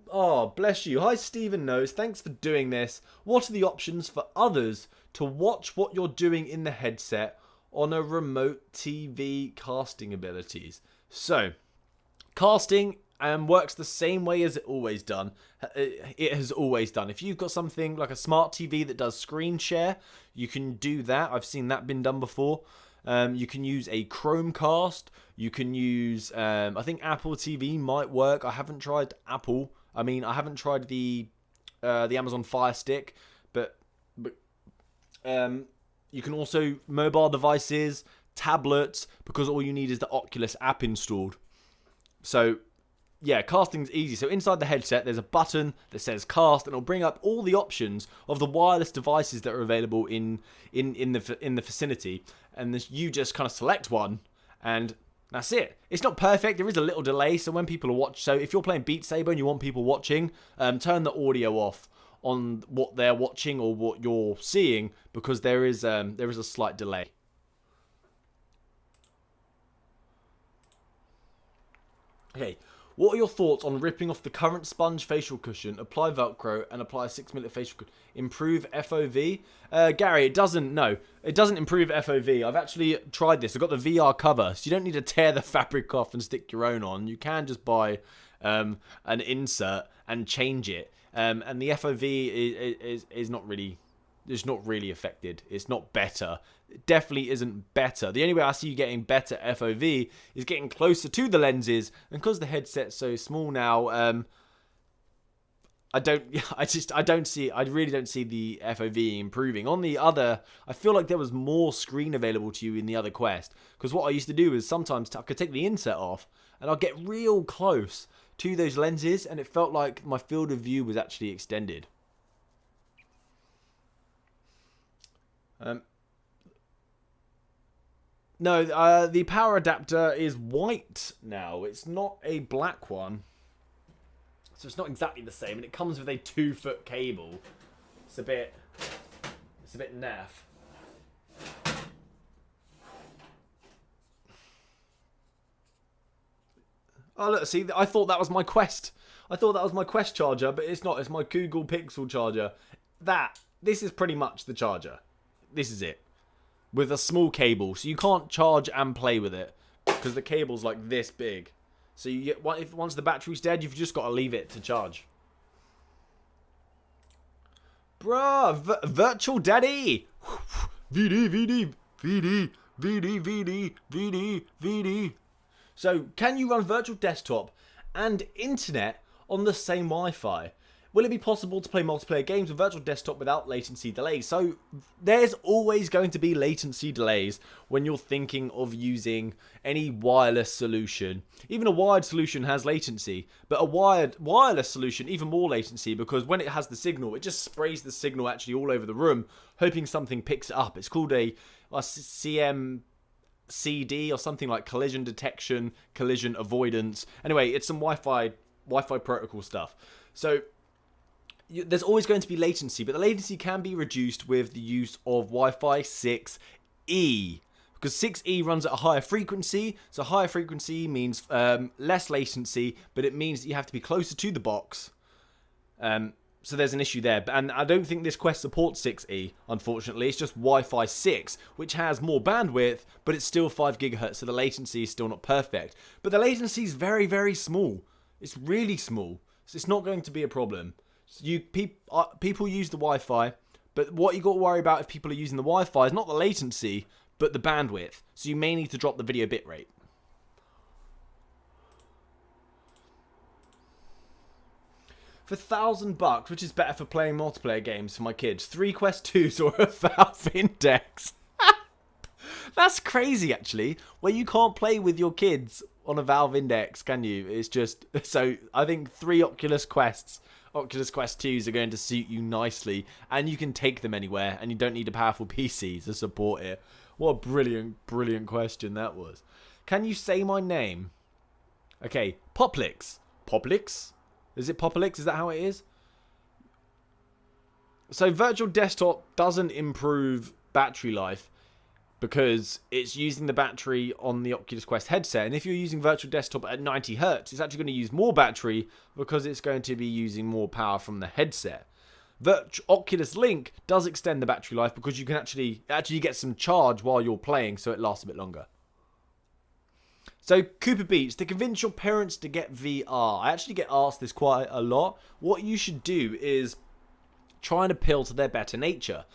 Oh, bless you. Hi, Stephen Knows. Thanks for doing this. What are the options for others to watch what you're doing in the headset on a remote TV casting abilities? So, casting works the same way as it always done. It has always done. If you've got something like a smart TV that does screen share, you can do that. I've seen that been done before. You can use a Chromecast. You can use, I think Apple TV might work. I haven't tried Apple. I mean, I haven't tried the Amazon Fire Stick, but you can also mobile devices, tablets, because all you need is the Oculus app installed. So yeah, casting's easy. So inside the headset, there's a button that says cast, and it'll bring up all the options of the wireless devices that are available in the vicinity, and you just kind of select one, and that's it. It's not perfect. There is a little delay, so when people are watching, so if you're playing Beat Saber and you want people watching, turn the audio off on what they're watching or what you're seeing, because there is a slight delay. Okay, what are your thoughts on ripping off the current sponge facial cushion, apply Velcro, and apply a 6mm facial cushion? Improve FOV? Gary, it doesn't improve FOV. I've actually tried this. I've got the VR cover, so you don't need to tear the fabric off and stick your own on. You can just buy an insert and change it. And the FOV is not really... It's not really affected. It's not better. It definitely isn't better. The only way I see you getting better FOV is getting closer to the lenses. And because the headset's so small now, I really don't see the FOV improving. On the other, I feel like there was more screen available to you in the other Quest. Because what I used to do is sometimes I could take the insert off and I'll get real close to those lenses, and it felt like my field of view was actually extended. No, the power adapter is white now. It's not a black one. So it's not exactly the same. And it comes with a 2-foot cable. It's a bit naff. Oh, look, see, I thought that was my Quest. I thought that was my Quest charger, but it's not. It's my Google Pixel charger. This is pretty much the charger. This is it. With a small cable. So you can't charge and play with it, because the cable's like this big. So you get, once the battery's dead, you've just got to leave it to charge. Bruh, virtual daddy. VD. So, can you run virtual desktop and internet on the same Wi-Fi? Will it be possible to play multiplayer games with virtual desktop without latency delays? So, there's always going to be latency delays when you're thinking of using any wireless solution. Even a wired solution has latency, but a wireless solution, even more latency, because when it has the signal, it just sprays the signal actually all over the room, hoping something picks it up. It's called a CMCD or something like collision detection, collision avoidance. Anyway, it's some Wi-Fi protocol stuff. So, there's always going to be latency, but the latency can be reduced with the use of Wi-Fi 6E. Because 6E runs at a higher frequency, so higher frequency means less latency, but it means that you have to be closer to the box. So there's an issue there. And I don't think this Quest supports 6E, unfortunately. It's just Wi-Fi 6, which has more bandwidth, but it's still 5 GHz, so the latency is still not perfect. But the latency is very, very small. It's really small, so it's not going to be a problem. So people use the Wi-Fi, but what you got to worry about if people are using the Wi-Fi is not the latency, but the bandwidth. So you may need to drop the video bitrate. For $1,000, which is better for playing multiplayer games for my kids? 3 Quest 2s or a Valve Index? That's crazy, actually. Where you can't play with your kids on a Valve Index, can you? It's just... So, I think 3 Oculus Quests... Oculus Quest 2s are going to suit you nicely, and you can take them anywhere, and you don't need a powerful PC to support it. What a brilliant question that was. Can you say my name? Okay, Poplix. Poplix? Is it Poplix? Is that how it is? So virtual desktop doesn't improve battery life because it's using the battery on the Oculus Quest headset. And if you're using virtual desktop at 90 Hz, it's actually going to use more battery because it's going to be using more power from the headset. Oculus Link does extend the battery life because you can actually get some charge while you're playing, so it lasts a bit longer. So, Cooper Beats, to convince your parents to get VR. I actually get asked this quite a lot. What you should do is try and appeal to their better nature.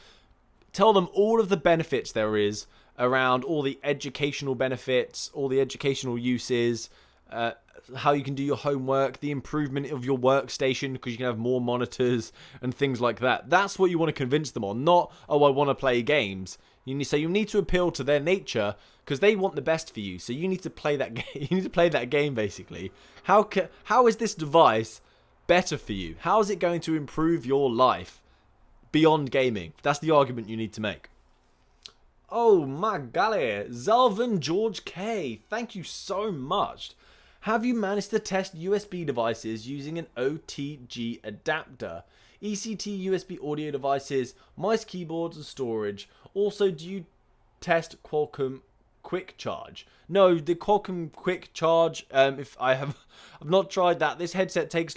Tell them all of the benefits there is around all the educational benefits, all the educational uses, how you can do your homework, the improvement of your workstation because you can have more monitors and things like that. That's what you want to convince them on, not, oh, I want to play games. You need to appeal to their nature because they want the best for you. So you need to play that game. You need to play that game basically. How is this device better for you? How is it going to improve your life beyond gaming? That's the argument you need to make. Oh my golly, Zalvin George K, thank you so much. Have you managed to test USB devices using an OTG adapter? ECT USB audio devices, mice, keyboards, and storage. Also, do you test Qualcomm Quick Charge? No, the Qualcomm Quick Charge. If I've not tried that. This headset takes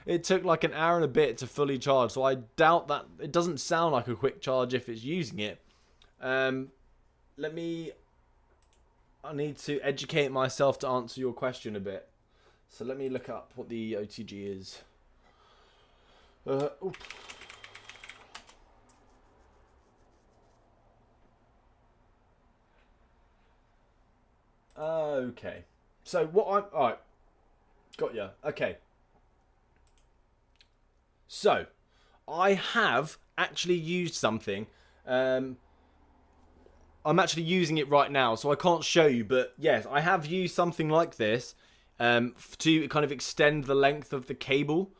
it took like an hour and a bit to fully charge, so I doubt that. It doesn't sound like a quick charge if it's using it. I need to educate myself to answer your question a bit. So let me look up what the OTG is. Okay. So what I'm... Alright. Got ya. Okay. So, I have actually used something. I'm actually using it right now, so I can't show you, but yes, I have used something like this to kind of extend the length of the cable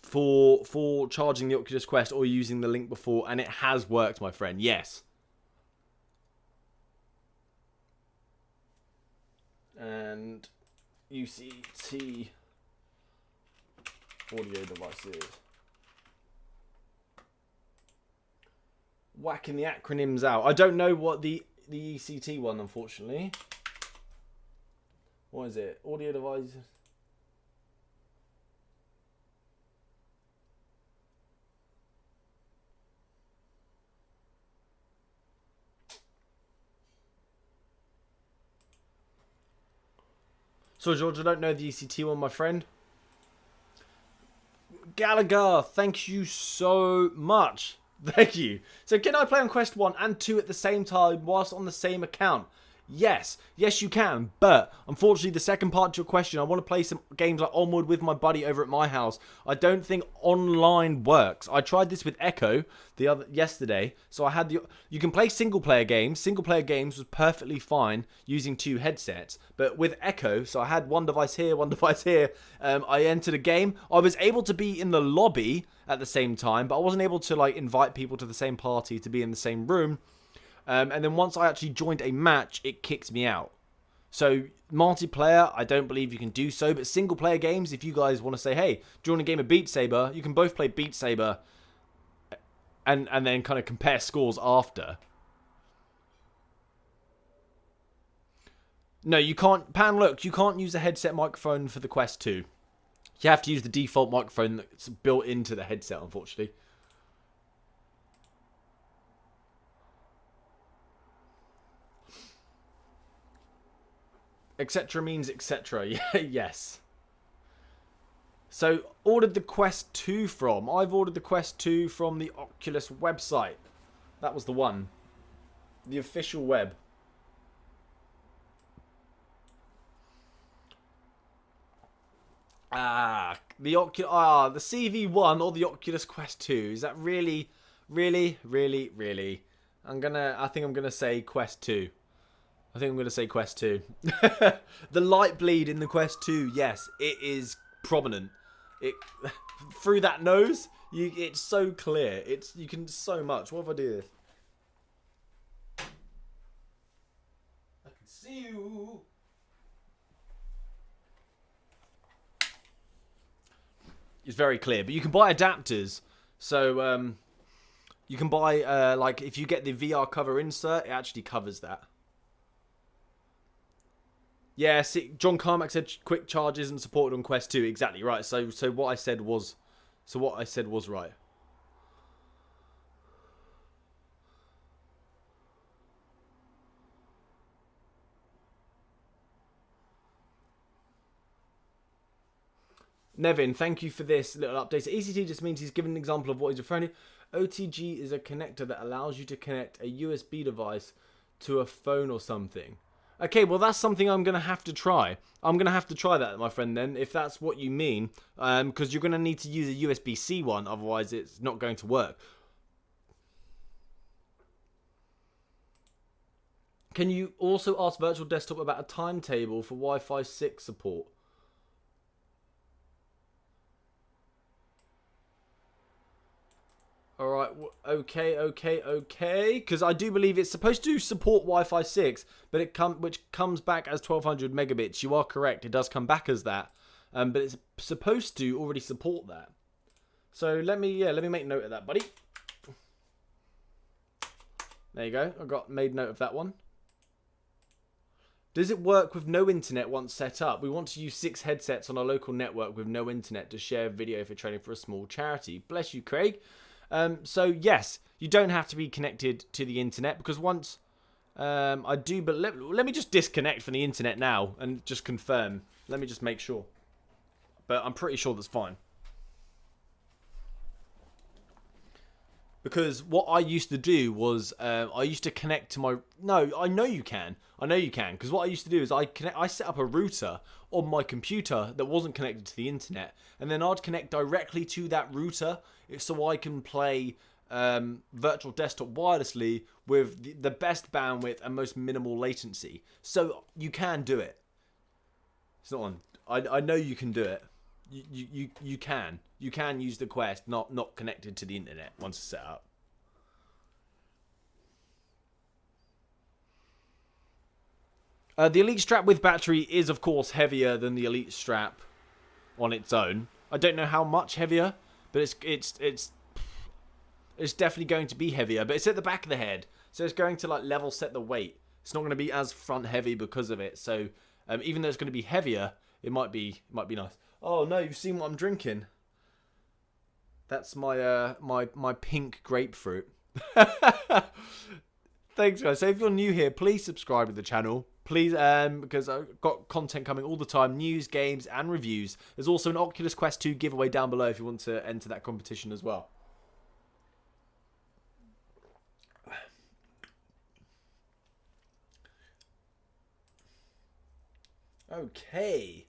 for charging the Oculus Quest or using the Link before, and it has worked, my friend. Yes. And UCT audio devices. Whacking the acronyms out. I don't know what the ECT one, unfortunately. What is it? Audio devices. So, George, I don't know the ECT one, my friend. Gallagher, thank you so much. Thank you. So can I play on Quest 1 and 2 at the same time whilst on the same account? Yes. Yes, you can. But, unfortunately, the second part to your question, I want to play some games like Onward with my buddy over at my house. I don't think online works. I tried this with Echo yesterday. So I had you can play single-player games. Single-player games was perfectly fine using 2 headsets. But with Echo, so I had one device here, one device here. I entered a game. I was able to be in the lobby at the same time, but I wasn't able to like invite people to the same party to be in the same room. And then once I actually joined a match, it kicks me out. So multiplayer, I don't believe you can do so. But single player games, if you guys want to say, hey, join a game of Beat Saber, you can both play Beat Saber and then kind of compare scores after. No, you can't. Pan, look, you can't use a headset microphone for the Quest 2. You have to use the default microphone that's built into the headset, unfortunately. Etc. means etc. Yes. So, ordered the Quest 2 from. I've ordered the Quest 2 from the Oculus website. That was the one. The official web. The CV1 or the Oculus Quest 2. Is that really? I think I'm gonna say Quest 2. I think I'm going to say Quest 2. The light bleed in the Quest 2, yes, it is prominent. Through that nose, it's so clear. You can so much. What if I do this? I can see you. It's very clear, but you can buy adapters. So you can buy like if you get the VR cover insert, it actually covers that. Yeah, see, John Carmack said quick charge isn't supported on Quest 2. Exactly right. So what I said was right. Nevin, thank you for this little update. So ECT just means he's given an example of what he's referring to. OTG is a connector that allows you to connect a USB device to a phone or something. Okay, well, that's something I'm going to have to try. I'm going to have to try that, my friend, then, if that's what you mean. Because you're going to need to use a USB-C one, otherwise it's not going to work. Can you also ask Virtual Desktop about a timetable for Wi-Fi 6 support? Alright, okay. Because I do believe it's supposed to support Wi-Fi 6, but which comes back as 1200 megabits. You are correct, it does come back as that. But it's supposed to already support that. So let me make note of that, buddy. There you go, I made note of that one. Does it work with no internet once set up? We want to use 6 headsets on a local network with no internet to share video for training for a small charity. Bless you, Craig. So yes, you don't have to be connected to the internet because once I do, but let me just disconnect from the internet now and just confirm. Let me just make sure. But I'm pretty sure that's fine. Because what I used to do was I used to connect to my... No, I know you can. Because what I used to do is I set up a router on my computer that wasn't connected to the internet. And then I'd connect directly to that router so I can play virtual desktop wirelessly with the best bandwidth and most minimal latency. So you can do it. It's not on. I know you can do it. You can. You can use the Quest not connected to the internet once it's set up. The Elite strap with battery is of course heavier than the Elite strap on its own. I don't know how much heavier, but it's definitely going to be heavier. But it's at the back of the head, so it's going to like level set the weight. It's not going to be as front heavy because of it. So even though it's going to be heavier, it might be nice. Oh no, you've seen what I'm drinking. That's my my pink grapefruit. Thanks guys. So if you're new here, please subscribe to the channel. Please, because I've got content coming all the time, news, games, and reviews. There's also an Oculus Quest 2 giveaway down below if you want to enter that competition as well. Okay.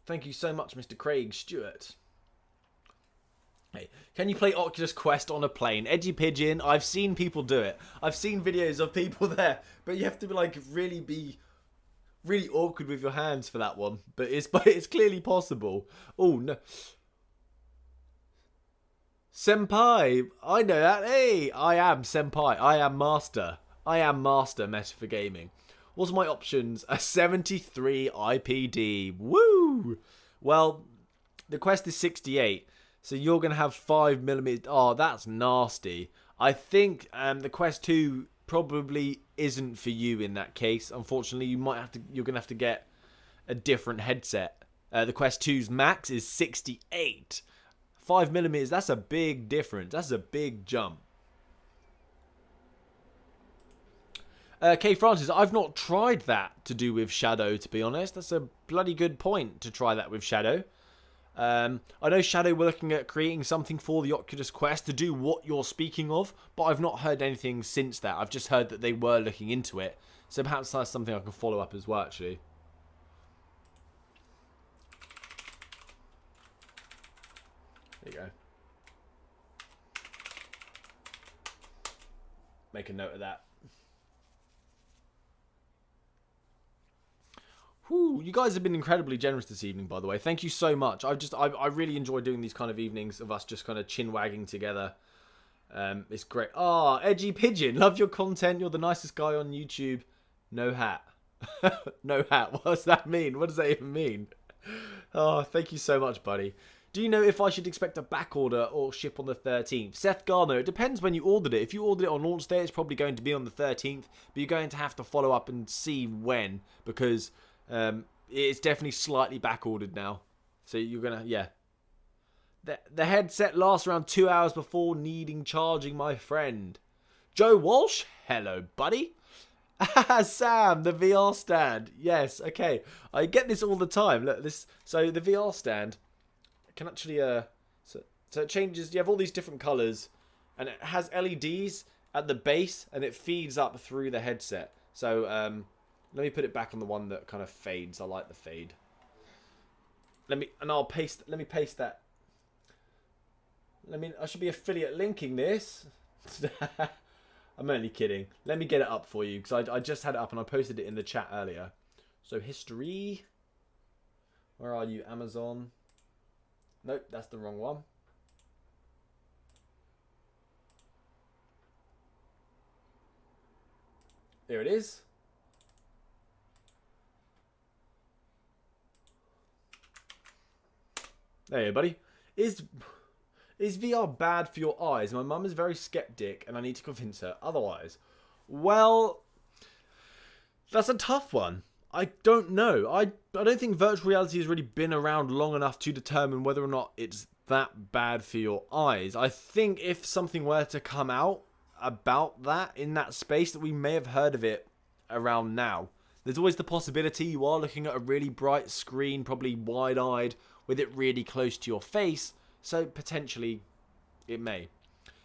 Thank you so much, Mr. Craig Stewart. Hey, can you play Oculus Quest on a plane? Edgy Pigeon, I've seen people do it. I've seen videos of people there, but you have to be really awkward with your hands for that one. But it's clearly possible. Oh no. Senpai, I know that. Hey, I am Senpai. I am Master. I am Master Meta for Gaming. What's my options? A 73 IPD. Woo! Well, the Quest is 68. So you're going to have 5mm. Oh, that's nasty. I think the Quest 2 probably isn't for you in that case. Unfortunately, you're going to have to get a different headset. The Quest 2's max is 68. 5mm, that's a big difference. That's a big jump. K Francis, I've not tried that to do with Shadow, to be honest. That's a bloody good point to try that with Shadow. I know Shadow were looking at creating something for the Oculus Quest to do what you're speaking of, but I've not heard anything since that. I've just heard that they were looking into it. So perhaps that's something I can follow up as well, actually. There you go. Make a note of that. Whew, you guys have been incredibly generous this evening, by the way. Thank you so much. I really enjoy doing these kind of evenings of us just kind of chin wagging together. It's great. Ah, Edgy Pigeon, love your content. You're the nicest guy on YouTube. No hat. No hat. What does that mean? What does that even mean? Oh, thank you so much, buddy. Do you know if I should expect a back order or ship on the 13th? Seth Garner, it depends when you ordered it. If you ordered it on launch day, it's probably going to be on the 13th. But you're going to have to follow up and see when, because it's definitely slightly back ordered now. So you're gonna, yeah. The headset lasts around 2 hours before needing charging, my friend. Joe Walsh, hello, buddy. Sam, the VR stand. Yes, okay. I get this all the time. Look, this. So the VR stand can actually so it changes. You have all these different colors, and it has LEDs at the base, and it feeds up through the headset. So let me put it back on the one that kind of fades. I like the fade. Let me paste that. I should be affiliate linking this. I'm only kidding. Let me get it up for you, because I just had it up and I posted it in the chat earlier. So history. Where are you, Amazon? Nope, that's the wrong one. Here it is. There you go, buddy. Is VR bad for your eyes? My mum is very skeptic and I need to convince her otherwise. Well, that's a tough one. I don't know. I don't think virtual reality has really been around long enough to determine whether or not it's that bad for your eyes. I think if something were to come out about that in that space, that we may have heard of it around now. There's always the possibility you are looking at a really bright screen, probably wide-eyed, with it really close to your face, so potentially it may.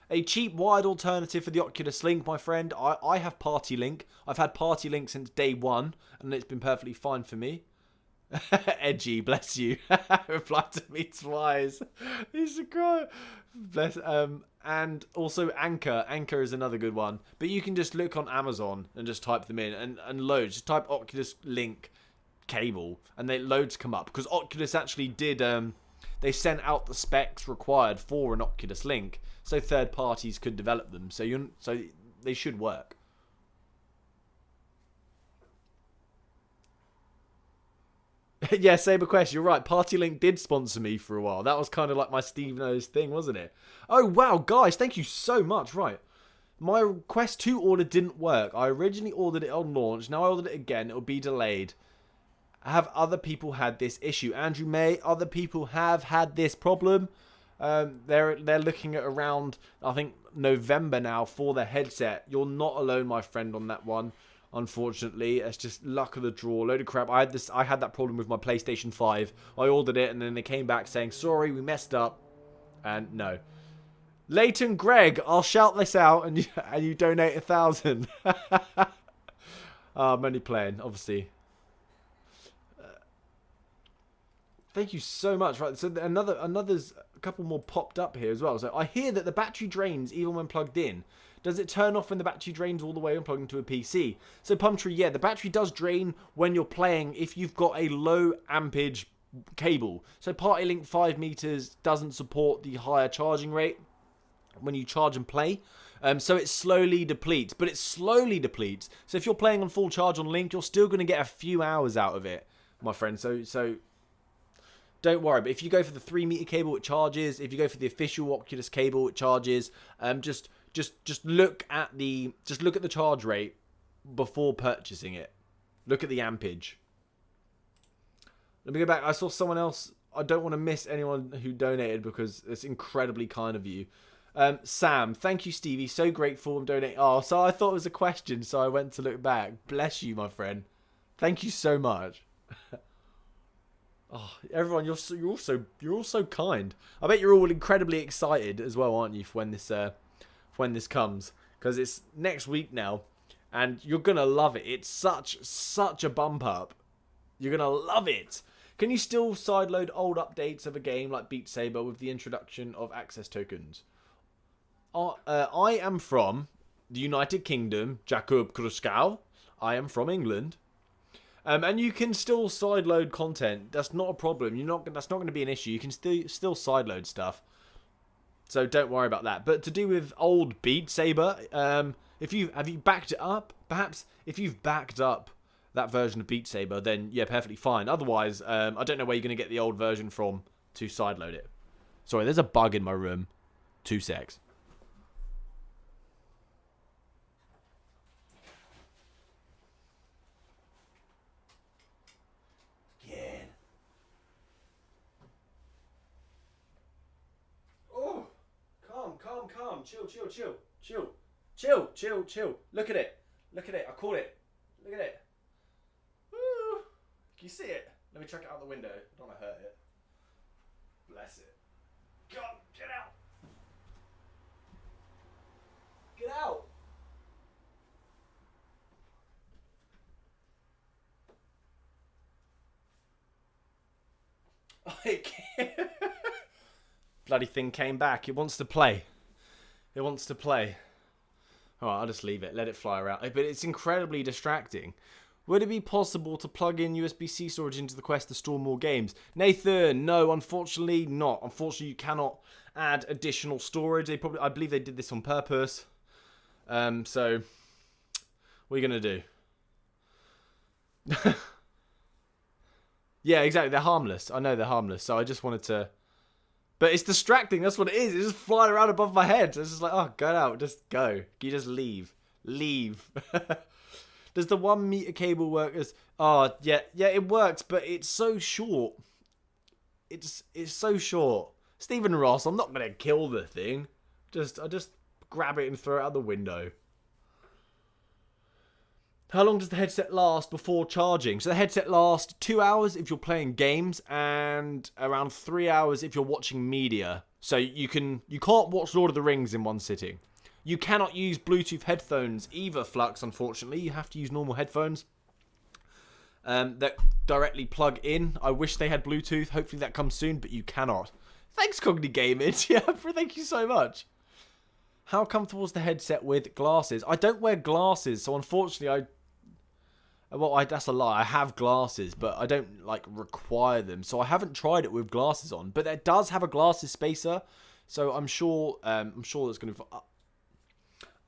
A cheap, wide alternative for the Oculus Link, my friend. I have Party Link. I've had Party Link since day one, and it's been perfectly fine for me. Edgy, bless you. Replied to me twice. He's a cry. Bless. And also Anchor. Anchor is another good one. But you can just look on Amazon and just type them in and loads. Just type Oculus Link cable and loads come up. Because Oculus actually did... they sent out the specs required for an Oculus Link, so third parties could develop them. So they should work. Yeah, Saber Quest, you're right. Party Link did sponsor me for a while. That was kind of like my Steve Knows thing, wasn't it? Oh, wow, guys, thank you so much. Right. My Quest 2 order didn't work. I originally ordered it on launch. Now I ordered it again. It'll be delayed. Have other people had this issue? Andrew May, other people have had this problem. They're looking at around, I think, November now for the headset. You're not alone, my friend, on that one. Unfortunately, it's just luck of the draw. Load of crap. I had that problem with my PlayStation 5. I ordered it and then they came back saying, sorry, we messed up. And no. Leighton Greg, I'll shout this out and you donate 1,000. I'm only playing, obviously. Thank you so much. Right, so another's a couple more popped up here as well. So I hear that the battery drains even when plugged in. Does it turn off when the battery drains all the way when plugged into a PC? So Pumptree, yeah, the battery does drain when you're playing if you've got a low ampage cable. So Party Link 5 meters doesn't support the higher charging rate when you charge and play. So it slowly depletes, but it slowly depletes. So if you're playing on full charge on Link, you're still going to get a few hours out of it, my friend. So don't worry. But if you go for the 3-meter cable, it charges. If you go for the official Oculus cable, it charges. Just look at the charge rate before purchasing it. Look at the ampage. Let me go back. I saw someone else. I don't want to miss anyone who donated because it's incredibly kind of you. Sam, thank you, Stevie. So grateful I'm donating. Oh, so I thought it was a question, so I went to look back. Bless you, my friend. Thank you so much. Oh, everyone, you're all so kind. I bet you're all incredibly excited as well, aren't you, for when this comes? Because it's next week now, and you're gonna love it. It's such a bump up. You're gonna love it. Can you still sideload old updates of a game like Beat Saber with the introduction of access tokens? I am from the United Kingdom, Jacob Kruskow. I am from England. And you can still sideload content. That's not a problem. That's not going to be an issue. You can still sideload stuff. So don't worry about that. But to do with old Beat Saber, have you backed it up? Perhaps if you've backed up that version of Beat Saber, then yeah, perfectly fine. Otherwise, I don't know where you're going to get the old version from to sideload it. Sorry, there's a bug in my room. 2 secs. Calm. Chill. Look at it. I caught it. Look at it. Woo. Can you see it? Let me chuck it out the window. I don't want to hurt it. Bless it. Go on, get out. Get out. I can't. Bloody thing came back. It wants to play. Alright, I'll just leave it. Let it fly around. But it's incredibly distracting. Would it be possible to plug in USB-C storage into the Quest to store more games? Nathan, no, unfortunately not. Unfortunately, you cannot add additional storage. I believe they did this on purpose. So, What are you going to do? Yeah, exactly. They're harmless. I know they're harmless. So I just wanted to... But it's distracting. That's what it is. It's just flying around above my head. It's just like, oh, go out. Just go. You just leave. Leave. Does the 1 meter cable work as... Oh, yeah, it works, but it's so short. It's so short. Stephen Ross, I'm not going to kill the thing. I just grab it and throw it out the window. How long does the headset last before charging? So the headset lasts 2 hours if you're playing games and around 3 hours if you're watching media. So you can't watch Lord of the Rings in one sitting. You cannot use Bluetooth headphones either, Flux, unfortunately. You have to use normal headphones that directly plug in. I wish they had Bluetooth. Hopefully that comes soon, but you cannot. Thanks, Cogni Gaming. Yeah, thank you so much. How comfortable is the headset with glasses? I don't wear glasses, so unfortunately that's a lie. I have glasses, but I don't like require them. So I haven't tried it with glasses on. But it does have a glasses spacer, so I'm sure that's going to...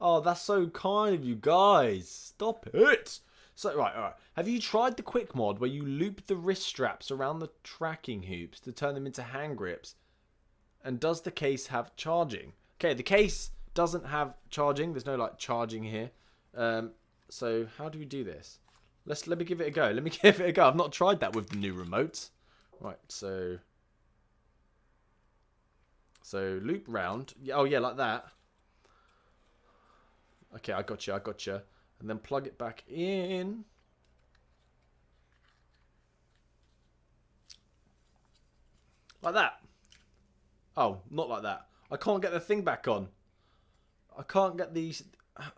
Oh, that's so kind of you guys. Stop it. So, all right. Have you tried the quick mod where you loop the wrist straps around the tracking hoops to turn them into hand grips? And does the case have charging? Okay, the case doesn't have charging. There's no, like, charging here. So, how do we do this? Let me give it a go. I've not tried that with the new remotes. Right, so loop round. Oh, yeah, like that. Okay, I got you. And then plug it back in. Like that. Oh, not like that. I can't get the thing back on. I can't get the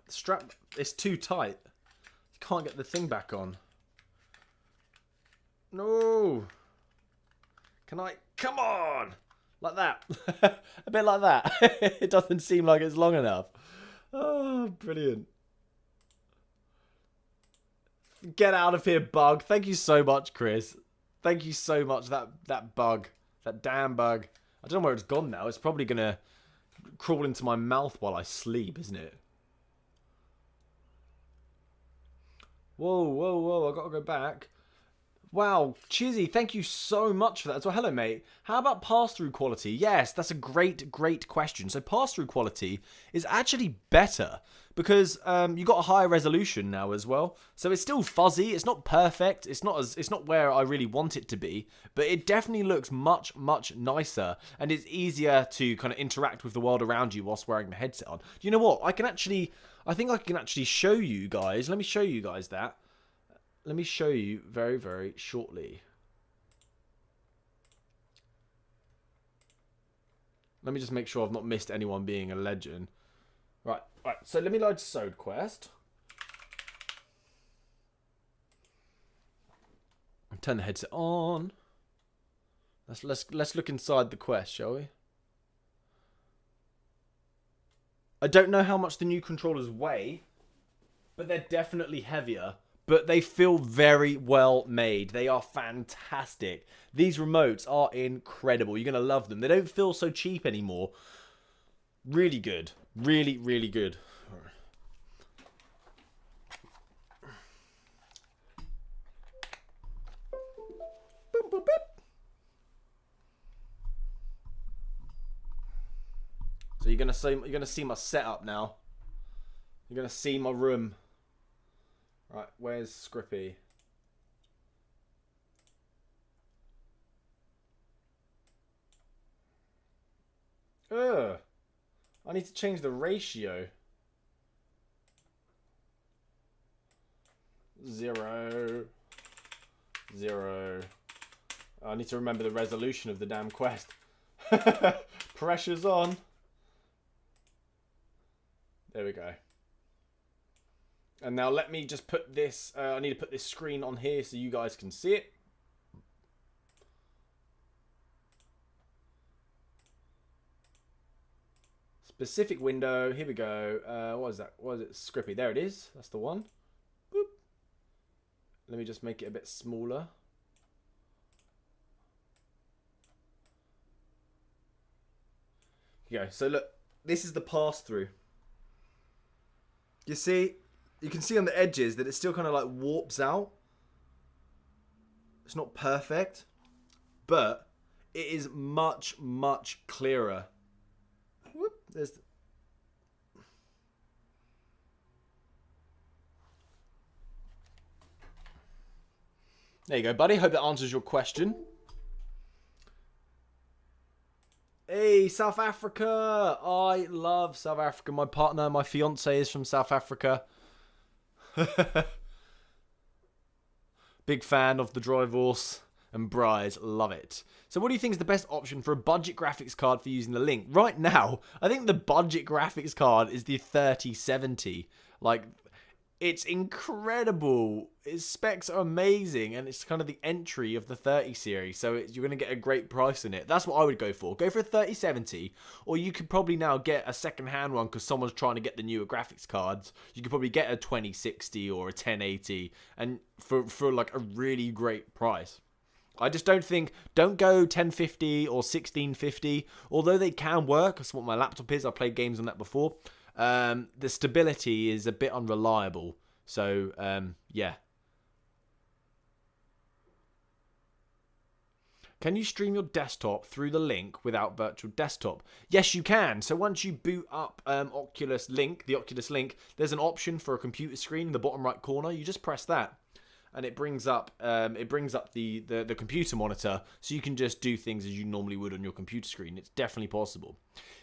strap. It's too tight. You can't get the thing back on. No. Can I? Come on. Like that. A bit like that. It doesn't seem like it's long enough. Oh, brilliant. Get out of here, bug. Thank you so much, Chris. Thank you so much. That bug. That damn bug. I don't know where it's gone now. It's probably going to crawl into my mouth while I sleep, isn't it? Whoa. I've got to go back. Wow, Chizzy, thank you so much for that as well. Hello, mate. How about pass-through quality? Yes, that's a great question. So pass-through quality is actually better because you got a higher resolution now as well. So it's still fuzzy. It's not perfect. It's not where I really want it to be, but it definitely looks much nicer, and it's easier to kind of interact with the world around you whilst wearing the headset on. You know what? I think I can actually show you guys. Let me show you guys that. Let me show you very, very shortly. Let me just make sure I've not missed anyone being a legend. Right. So let me load SilkChris. Turn the headset on. Let's look inside the Quest, shall we? I don't know how much the new controllers weigh, but they're definitely heavier. But they feel very well made. They are fantastic. These remotes are incredible. You're going to love them. They don't feel so cheap anymore. Really good. Really, really good. Boop, boop, boop. So you're gonna see my setup now. You're gonna see my room. Right, where's Scrippy? Ugh. I need to change the ratio. 0. 0. I need to remember the resolution of the damn Quest. Pressure's on. There we go. And now let me just put this, I need to put this screen on here so you guys can see it. Specific window, here we go. What is that? What is it? Scrippy, there it is. That's the one. Boop. Let me just make it a bit smaller. Here you go. So look, this is the pass-through. You see, you can see on the edges that it still kind of like warps out. It's not perfect, but it is much, much clearer. Whoop, there's... There you go, buddy. Hope that answers your question. Hey, South Africa. I love South Africa. My partner, my fiance is from South Africa. Big fan of the Drivorce and Bryce. Love it. So what do you think is the best option for a budget graphics card for using the Link? Right now, I think the budget graphics card is the 3070. Like, it's incredible. Its specs are amazing, and it's kind of the entry of the 30 series, so you're going to get a great price in it. That's what I would go for. Go for a 3070, or you could probably now get a second-hand one because someone's trying to get the newer graphics cards. You could probably get a 2060 or a 1080, and for like a really great price. I just don't go 1050 or 1650, although they can work. That's what my laptop is. I've played games on that before. The stability is a bit unreliable. So, yeah. Can you stream your desktop through the Link without virtual desktop? Yes, you can. So once you boot up Oculus Link, the Oculus Link, there's an option for a computer screen in the bottom right corner. You just press that, and it brings up the computer monitor, so you can just do things as you normally would on your computer screen. It's definitely possible.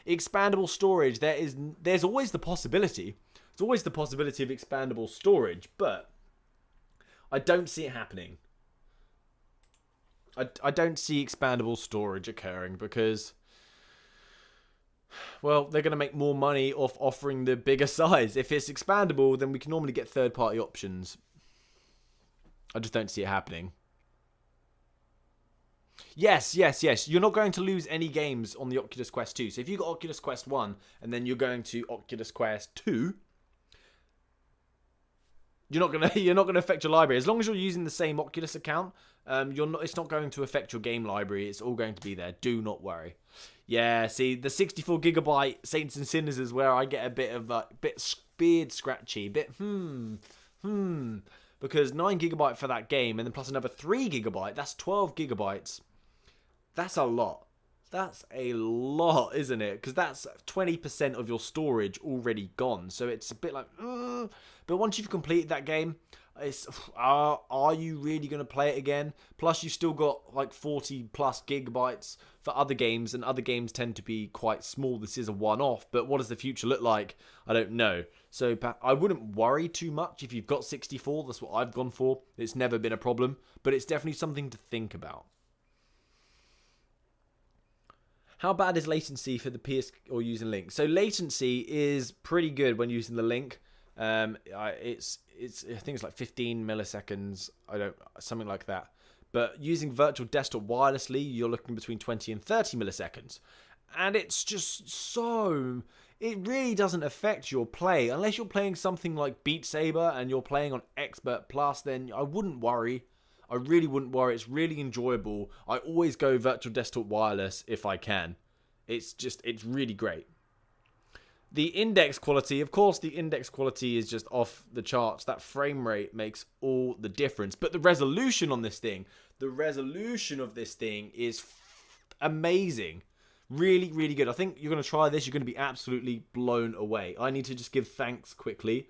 Expandable storage, there's always the possibility. There's always the possibility of expandable storage, but I don't see it happening. I don't see expandable storage occurring because, well, they're going to make more money off offering the bigger size. If it's expandable, then we can normally get third-party options. I just don't see it happening. Yes. You're not going to lose any games on the Oculus Quest 2. So if you got Oculus Quest 1 and then you're going to Oculus Quest 2, you're not gonna affect your library. As long as you're using the same Oculus account, it's not going to affect your game library. It's all going to be there. Do not worry. Yeah, see, the 64GB Saints and Sinners is where I get a bit beard scratchy, because 9GB for that game, and then plus another 3GB, that's 12GB. That's a lot. That's a lot, isn't it? Because that's 20% of your storage already gone. So it's a bit like, but once you've completed that game, are you really going to play it again? Plus, you've still got like 40 plus gigabytes for other games, and other games tend to be quite small. This is a one-off, but what does the future look like? I don't know. So I wouldn't worry too much if you've got 64. That's what I've gone for. It's never been a problem, but it's definitely something to think about. How bad is latency for the PS or using Link? So latency is pretty good when using the Link. I think it's like 15 milliseconds. Something like that. But using virtual desktop wirelessly, you're looking between 20 and 30 milliseconds. And it's just it really doesn't affect your play. Unless you're playing something like Beat Saber and you're playing on Expert Plus, then I wouldn't worry. I really wouldn't worry. It's really enjoyable. I always go virtual desktop wireless if I can. It's really great. The index quality, of course, the index quality is just off the charts. That frame rate makes all the difference. But the resolution on this thing, is amazing. Really, really good. I think you're going to try this. You're going to be absolutely blown away. I need to just give thanks quickly.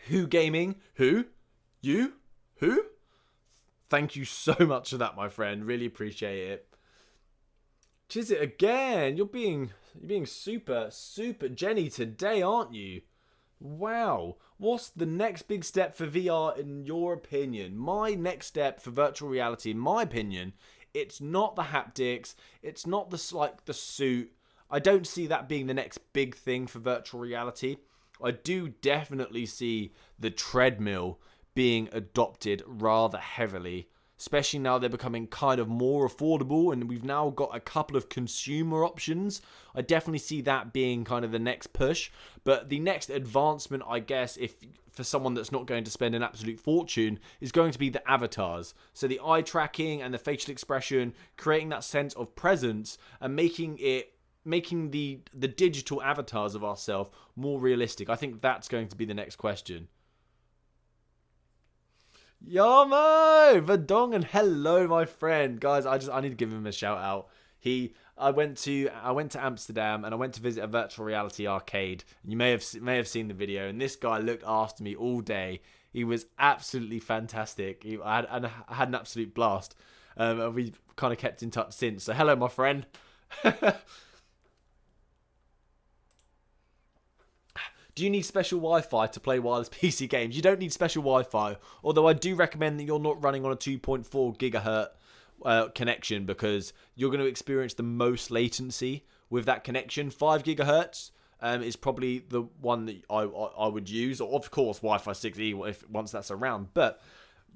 Who Gaming? Who? You? Who? Thank you so much for that, my friend. Really appreciate it. Chizit again. You're being super Jenny today, aren't you? Wow. What's the next big step for VR in your opinion? My next step for virtual reality, in my opinion, it's not the haptics. It's not the suit. I don't see that being the next big thing for virtual reality. I do definitely see the treadmill being adopted rather heavily, especially now they're becoming kind of more affordable and we've now got a couple of consumer options. I definitely see that being kind of the next push. But the next advancement, I guess, if for someone that's not going to spend an absolute fortune, is going to be the avatars. So the eye tracking and the facial expression, creating that sense of presence and making it making the digital avatars of ourselves more realistic. I think that's going to be the next question. Yamo Verdong, and hello, my friend, guys. I need to give him a shout out. I went to Amsterdam and I went to visit a virtual reality arcade. You may have seen the video, and this guy looked after me all day. He was absolutely fantastic. I had an absolute blast. We kind of kept in touch since. So hello, my friend. Do you need special Wi-Fi to play wireless PC games? You don't need special Wi-Fi, although I do recommend that you're not running on a 2.4 gigahertz connection, because you're going to experience the most latency with that connection. 5 gigahertz is probably the one that I would use, or of course Wi-Fi 6E once that's around. But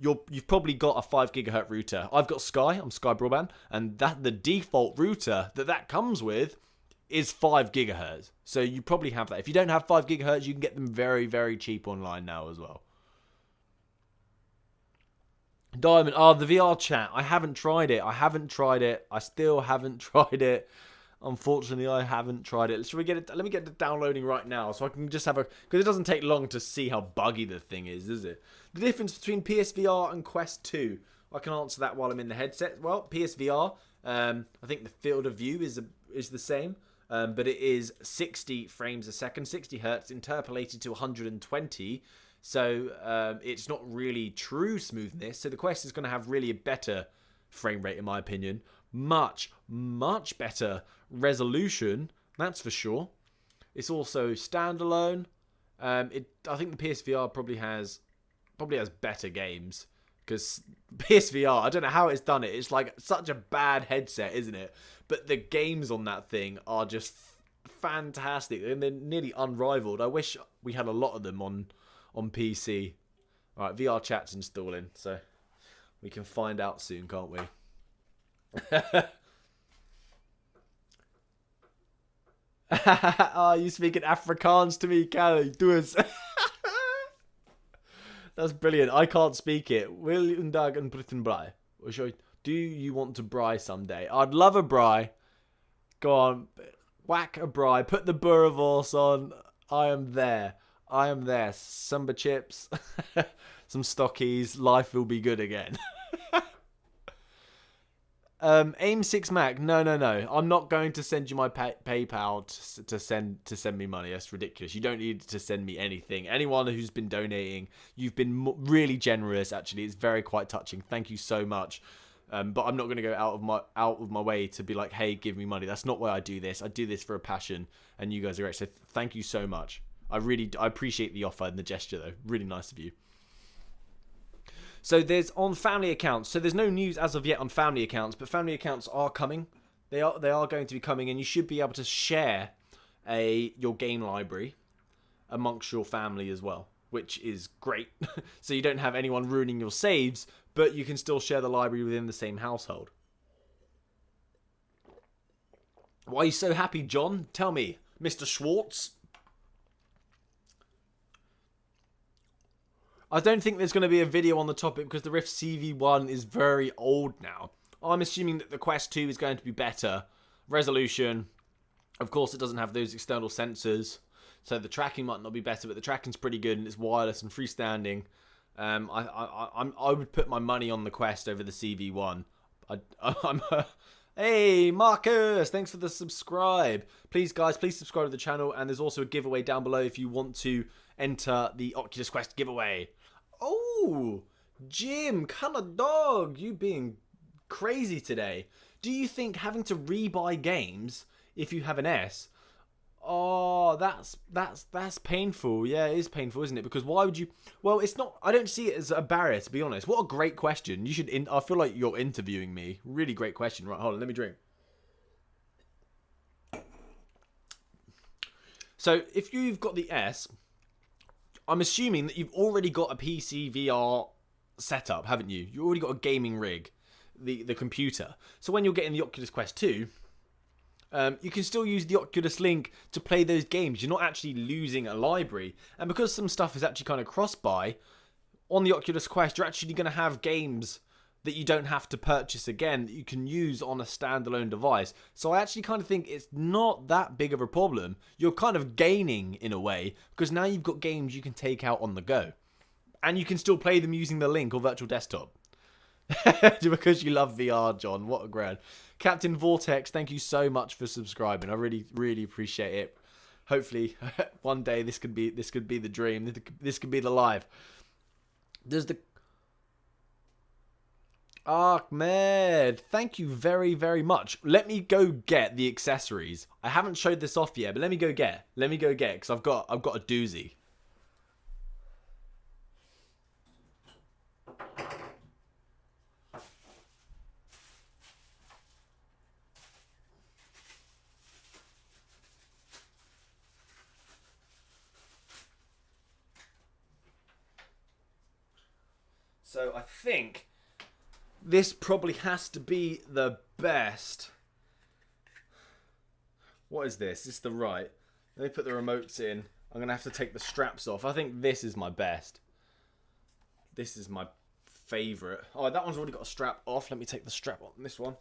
you've probably got a 5 gigahertz router. I've got Sky. I'm Sky Broadband, and the default router that comes with is 5 gigahertz. So you probably have that. If you don't have 5 gigahertz, you can get them very, very cheap online now as well. Diamond, the VR chat. I haven't tried it. I still haven't tried it. Unfortunately, I haven't tried it. Should we get it? Let me get it downloading right now, so I can just have because it doesn't take long to see how buggy the thing is, does it? The difference between PSVR and Quest 2. I can answer that while I'm in the headset. Well, PSVR, I think the field of view is the same, but it is 60 frames a second, 60 hertz, interpolated to 120. So it's not really true smoothness. So the Quest is going to have really a better frame rate, in my opinion. Much, much better resolution, that's for sure. It's also standalone. I think the PSVR probably has better games, because PSVR, I don't know how it's done it. It's like such a bad headset, isn't it? But the games on that thing are just fantastic, and they're nearly unrivaled. I wish we had a lot of them on PC. All right, VR chat's installing, so we can find out soon, can't we? You speaking Afrikaans to me, Kelly? Do us. That's brilliant. I can't speak it. Will you dag een Britain bry? Do you want to bry someday? I'd love a bry. Go on, whack a bry. Put the Boerewors on. I am there. Samba chips, some stockies. Life will be good again. Aim 6 Mac. No. I'm not going to send you my PayPal to send me money. That's ridiculous. You don't need to send me anything. Anyone who's been donating, you've been really generous. Actually, it's very quite touching. Thank you so much. But I'm not going to go out of my way to be like, hey, give me money. That's not why I do this. I do this for a passion, and you guys are great. So thank you so much. I appreciate the offer and the gesture, though. Really nice of you. So there's on family accounts. So there's no news as of yet on family accounts, but family accounts are coming. They are going to be coming, and you should be able to share your game library amongst your family as well, which is great. So you don't have anyone ruining your saves, but you can still share the library within the same household. Why are you so happy, John? Tell me, Mr. Schwartz. I don't think there's going to be a video on the topic because the Rift CV1 is very old now. I'm assuming that the Quest 2 is going to be better. Resolution. Of course, it doesn't have those external sensors, so the tracking might not be better, but the tracking's pretty good and it's wireless and freestanding. I would put my money on the Quest over the CV1. Hey, Marcus, thanks for the subscribe. Please, guys, please subscribe to the channel, and there's also a giveaway down below if you want to enter the Oculus Quest giveaway. Oh, Jim, kind of dog, you being crazy today. Do you think having to rebuy games if you have an S? Oh, that's painful. Yeah, it is painful, isn't it? Because why would you? Well, it's not. I don't see it as a barrier, to be honest. What a great question. You should. I feel like you're interviewing me. Really great question. Right, hold on. Let me drink. So, if you've got the S, I'm assuming that you've already got a PCVR setup, haven't you? You've already got a gaming rig, the computer. So when you're getting the Oculus Quest 2. You can still use the Oculus Link to play those games. You're not actually losing a library. And because some stuff is actually kind of cross-buy, on the Oculus Quest, you're actually going to have games that you don't have to purchase again, that you can use on a standalone device. So I actually kind of think it's not that big of a problem. You're kind of gaining in a way, because now you've got games you can take out on the go. And you can still play them using the Link or virtual desktop. Because you love VR, John. What a grand. Captain Vortex, thank you so much for subscribing. I really, really appreciate it. Hopefully, one day this could be the dream. This could be the live. There's the Ahmed, thank you very, very much. Let me go get the accessories. I haven't showed this off yet, but let me go get. Because I've got a doozy. So I think this probably has to be the best. What is this? This is the right. Let me put the remotes in. I'm going to have to take the straps off. I think this is my best. This is my favourite. Oh, that one's already got a strap off. Let me take the strap on this one.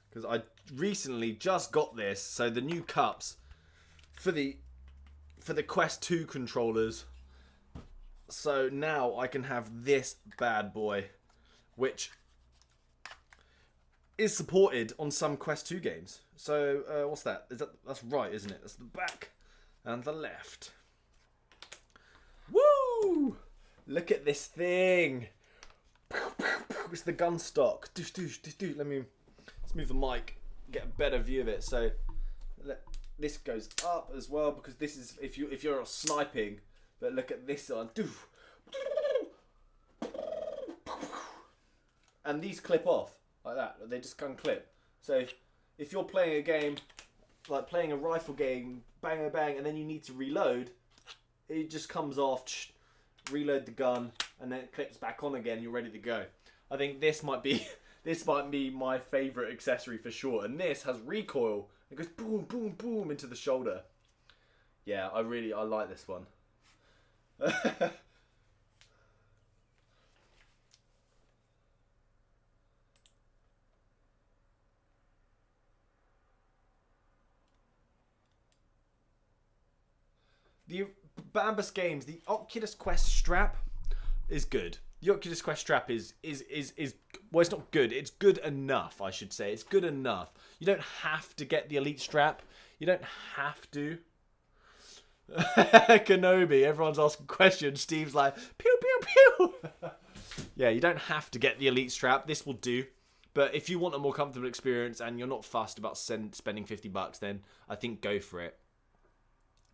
Because I recently just got this. So the new cups for the Quest 2 controllers. So now I can have this bad boy, which is supported on some Quest 2 games. So what's that? That's right, isn't it? That's the back and the left. Woo! Look at this thing. It's the gun stock. Let's move the mic, get a better view of it. So this goes up as well, because this is if you're sniping. But look at this one. And these clip off like that. They just can clip. So if you're playing a game, like playing a rifle game, bang, bang, and then you need to reload, it just comes off, reload the gun, and then it clips back on again. You're ready to go. I think this might be my favourite accessory for sure. And this has recoil. It goes boom, boom, boom into the shoulder. Yeah, I like this one. The Bambus Games, the Oculus Quest strap is good. The Oculus Quest strap is well, it's not good. It's good enough, I should say. It's good enough. You don't have to get the Elite strap. You don't have to. Kenobi, everyone's asking questions. Steve's like, pew, pew, pew. Yeah, you don't have to get the Elite strap. This will do. But if you want a more comfortable experience and you're not fussed about spending $50, then I think go for it.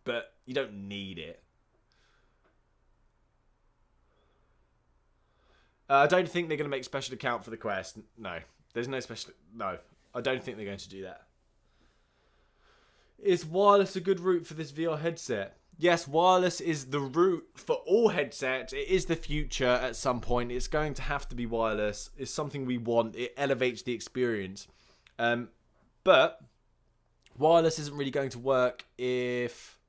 But you don't need it. I don't think they're going to make special account for the Quest. No. There's no special... No. I don't think they're going to do that. Is wireless a good route for this VR headset? Yes, wireless is the route for all headsets. It is the future at some point. It's going to have to be wireless. It's something we want. It elevates the experience. But wireless isn't really going to work if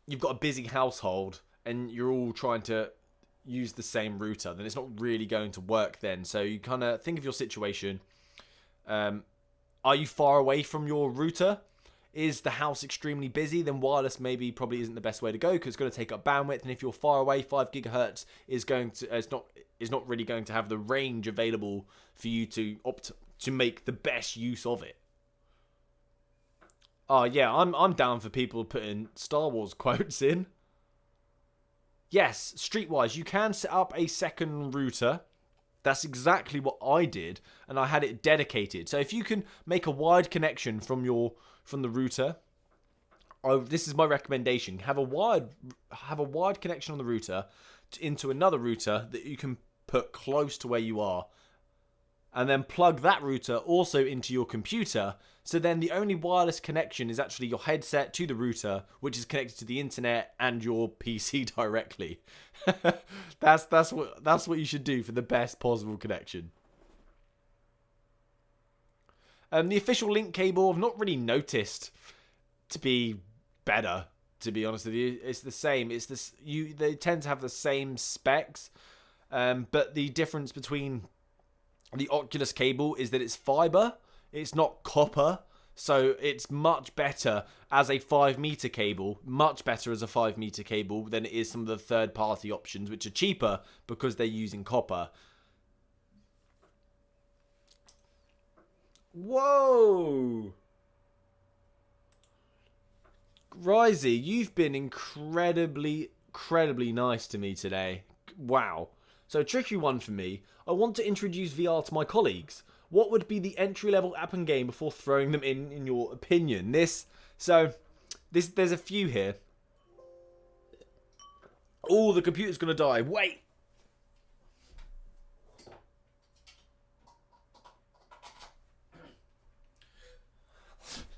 you've got a busy household and you're all trying to use the same router. Then it's not really going to work then. So you kind of think of your situation. Are you far away from your router? Is the house extremely busy? Then wireless probably isn't the best way to go, because it's going to take up bandwidth. And if you're far away, 5 gigahertz is not really going to have the range available for you to make the best use of it. Oh yeah, I'm down for people putting Star Wars quotes in. Yes, Streetwise, you can set up a second router. That's exactly what I did, and I had it dedicated. So if you can make a wired connection from the router, this is my recommendation. Have a wired connection on the router into another router that you can put close to where you are, and then plug that router also into your computer. So then the only wireless connection is actually your headset to the router, which is connected to the internet and your PC directly. That's what you should do for the best possible connection. The official Link cable, I've not really noticed to be better, to be honest with you. It's the same. It's this. They tend to have the same specs, but the difference between the Oculus cable is that it's fiber. It's not copper. So it's much better as a 5-meter cable, much better as a 5-meter cable than it is some of the third-party options, which are cheaper because they're using copper. Whoa! Risey, you've been incredibly nice to me today. Wow. So, tricky one for me. I want to introduce VR to my colleagues. What would be the entry-level app and game before throwing them in your opinion? There's a few here. Oh, the computer's going to die. Wait.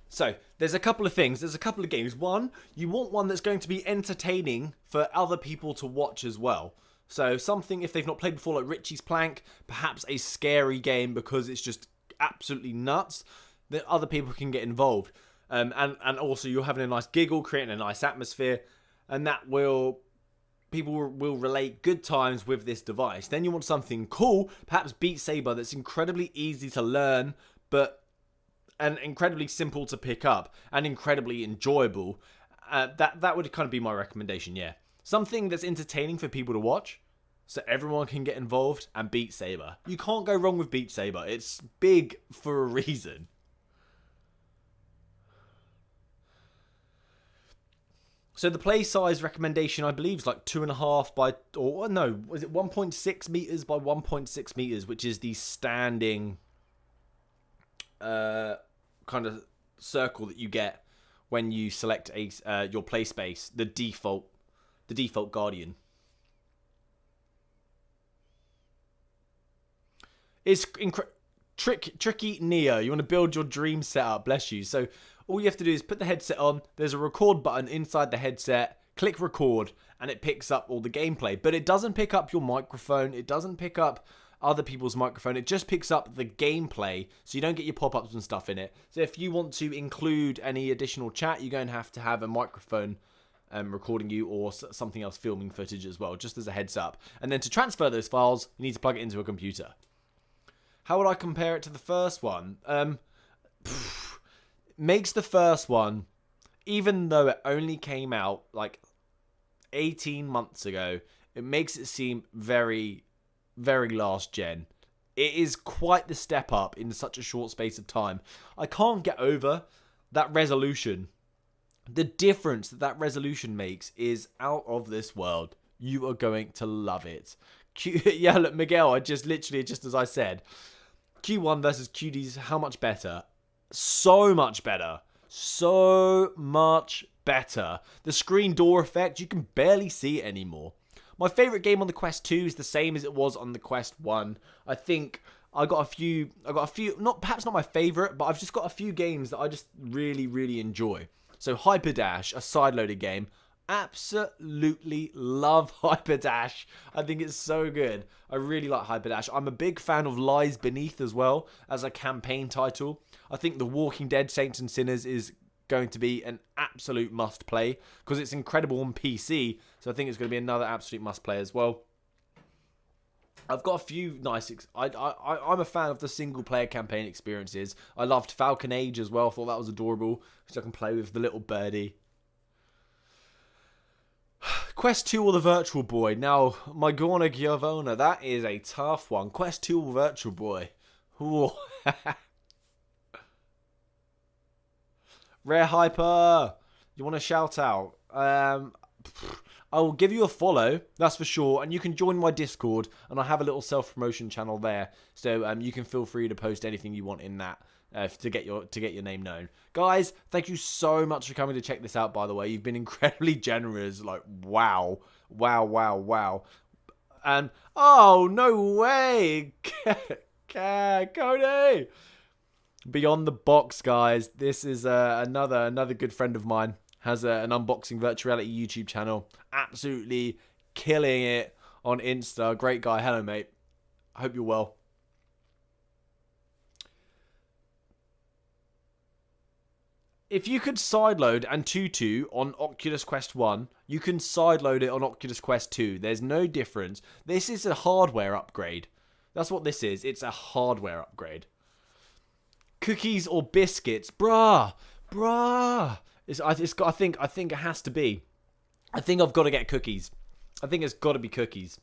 So, there's a couple of things. There's a couple of games. One, you want one that's going to be entertaining for other people to watch as well. So something, if they've not played before, like Richie's Plank, perhaps a scary game because it's just absolutely nuts, that other people can get involved. And also you're having a nice giggle, creating a nice atmosphere, and that people will relate good times with this device. Then you want something cool, perhaps Beat Saber, that's incredibly easy to learn, and incredibly simple to pick up, and incredibly enjoyable. That would kind of be my recommendation, yeah. Something that's entertaining for people to watch, so everyone can get involved, and Beat Saber. You can't go wrong with Beat Saber. It's big for a reason. So the play size recommendation, I believe, is like 2.5 by, or no, was it 1.6 meters by 1.6 meters, which is the standing kind of circle that you get when you select your play space, the default Guardian. It's tricky Neo. You want to build your dream setup, bless you. So all you have to do is put the headset on. There's a record button inside the headset. Click record and it picks up all the gameplay. But it doesn't pick up your microphone. It doesn't pick up other people's microphone. It just picks up the gameplay, so you don't get your pop-ups and stuff in it. So if you want to include any additional chat, you're going to have a microphone recording you, or something else filming footage as well, just as a heads up. And then to transfer those files, you need to plug it into a computer. How would I compare it to the first one? Makes the first one, even though it only came out like 18 months ago, it makes it seem very, very last gen. It is quite the step up in such a short space of time. I can't get over that resolution. The difference that resolution makes is out of this world. You are going to love it. Yeah, look, Miguel, just as I said, Q1 versus QD's, how much better? So much better. So much better. The screen door effect, you can barely see it anymore. My favourite game on the Quest 2 is the same as it was on the Quest 1. I think I got a few, perhaps not my favourite, but I've just got a few games that I just really, really enjoy. So Hyperdash, a side-loaded game. Absolutely love Hyperdash. I think it's so good. I really like Hyperdash. I'm a big fan of Lies Beneath as well as a campaign title. I think The Walking Dead Saints and Sinners is going to be an absolute must play because it's incredible on PC. So I think it's going to be another absolute must play as well. I've got a few nice... I'm a fan of the single-player campaign experiences. I loved Falcon Age as well. I thought that was adorable because I can play with the little birdie. Quest 2 or the Virtual Boy? Now, my Gorna Giovana, that is a tough one. Quest 2 or Virtual Boy? Ooh. Rare Hyper, you want to shout out? I will give you a follow, that's for sure, and you can join my Discord, and I have a little self-promotion channel there, so you can feel free to post anything you want in that to get your name known. Guys, thank you so much for coming to check this out, by the way. You've been incredibly generous, like, wow. And, oh, no way! Cody! Beyond the Box, guys. This is another good friend of mine. Has an unboxing virtual reality YouTube channel. Absolutely killing it on Insta. Great guy. Hello, mate. I hope you're well. if you could sideload Antutu on Oculus Quest 1, you can sideload it on Oculus Quest 2. There's no difference. This is a hardware upgrade. That's what this is. It's a hardware upgrade. Cookies or biscuits? Bruh. I think it has to be. I think I've got to get cookies. I think it's got to be cookies.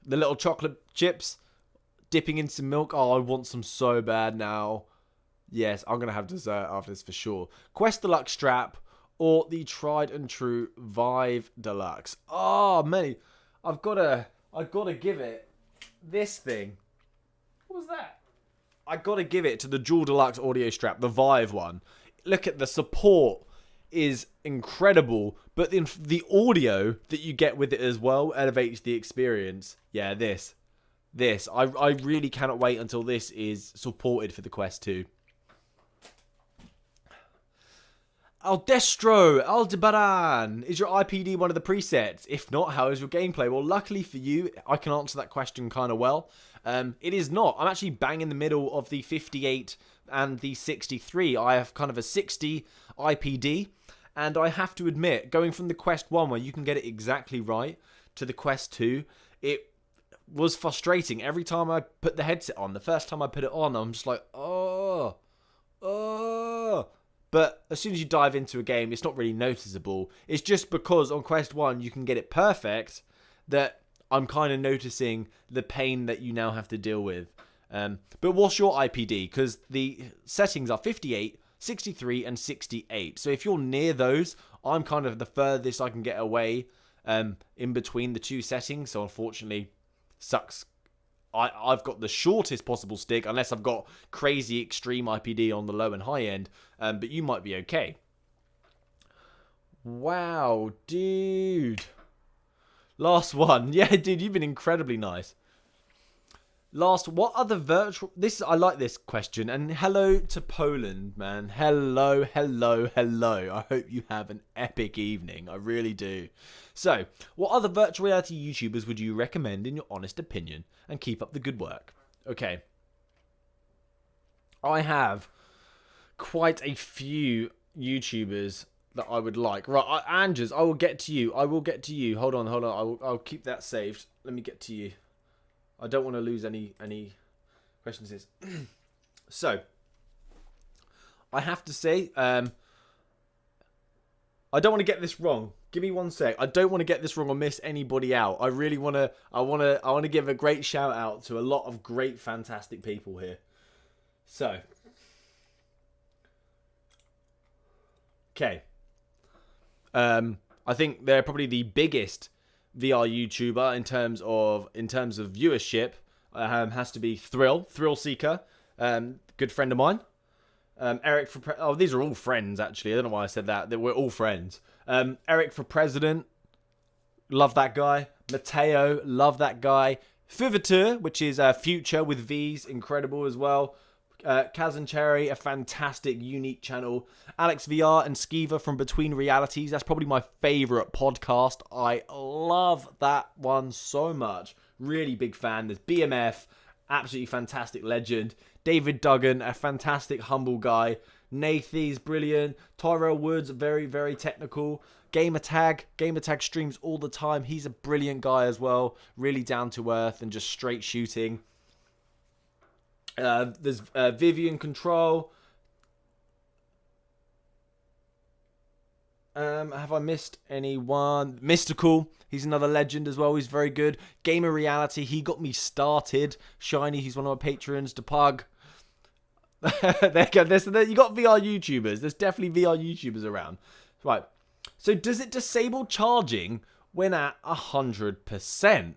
The little chocolate chips dipping in some milk. Oh, I want some so bad now. Yes, I'm going to have dessert after this for sure. Quest Deluxe strap or the tried and true Vive Deluxe. Oh, mate. I've got to give it this thing. What was that? I got to give it to the Dual Deluxe audio strap, the Vive one. Look at the support is incredible, but the audio that you get with it as well elevates the experience. Yeah, this. I really cannot wait until this is supported for the Quest 2. Aldestro Aldebaran, is your IPD one of the presets? If not, how is your gameplay? Well, luckily for you, I can answer that question kind of well. It is not. I'm actually bang in the middle of the 58 and the 63. I have kind of a 60 IPD, and I have to admit, going from the Quest 1 where you can get it exactly right to the Quest 2, it was frustrating. Every time I put the headset on, the first time I put it on, I'm just like, oh. But as soon as you dive into a game, it's not really noticeable. It's just because on Quest 1 you can get it perfect that I'm kind of noticing the pain that you now have to deal with. But what's your IPD? Because the settings are 58, 63 and 68. So if you're near those, I'm kind of the furthest I can get away in between the two settings. So unfortunately, sucks. I've got the shortest possible stick, unless I've got crazy extreme IPD on the low and high end. But you might be okay. Wow, dude. Last one. Yeah, dude, you've been incredibly nice. What other virtual... I like this question. And hello to Poland, man. Hello. I hope you have an epic evening. I really do. So, what other virtual reality YouTubers would you recommend in your honest opinion? And keep up the good work. Okay. I have quite a few YouTubers that I would like. Right, Andrews, I will get to you. Hold on. I'll keep that saved. Let me get to you. I don't want to lose any questions. So, I have to say, I don't want to get this wrong. Give me 1 sec. I don't want to get this wrong or miss anybody out. I really want to. I want to give a great shout out to a lot of great, fantastic people here. So, okay. I think they're probably the biggest VR YouTuber in terms of viewership. Has to be Thrill Seeker, good friend of mine. Eric for these are all friends actually. I don't know why I said that. We're all friends. Eric for President, love that guy. Mattieu, love that guy. Foutoyet, which is Future with V's, incredible as well. Kaz and Cherry, a fantastic, unique channel. Alex VR and Skeeva from Between Realities. That's probably my favourite podcast. I love that one so much. Really big fan. There's BMF, absolutely fantastic legend. David Duggan, a fantastic, humble guy. Nathy's brilliant. Tyrell Woods, very, very technical. Gamertag streams all the time. He's a brilliant guy as well. Really down to earth and just straight shooting. There's Vivian Control. Have I missed anyone? Mystical. He's another legend as well. He's very good. Gamer Reality. He got me started. Shiny. He's one of my patrons. Depug. There you go. You got VR YouTubers. There's definitely VR YouTubers around. Right. So does it disable charging when at 100%?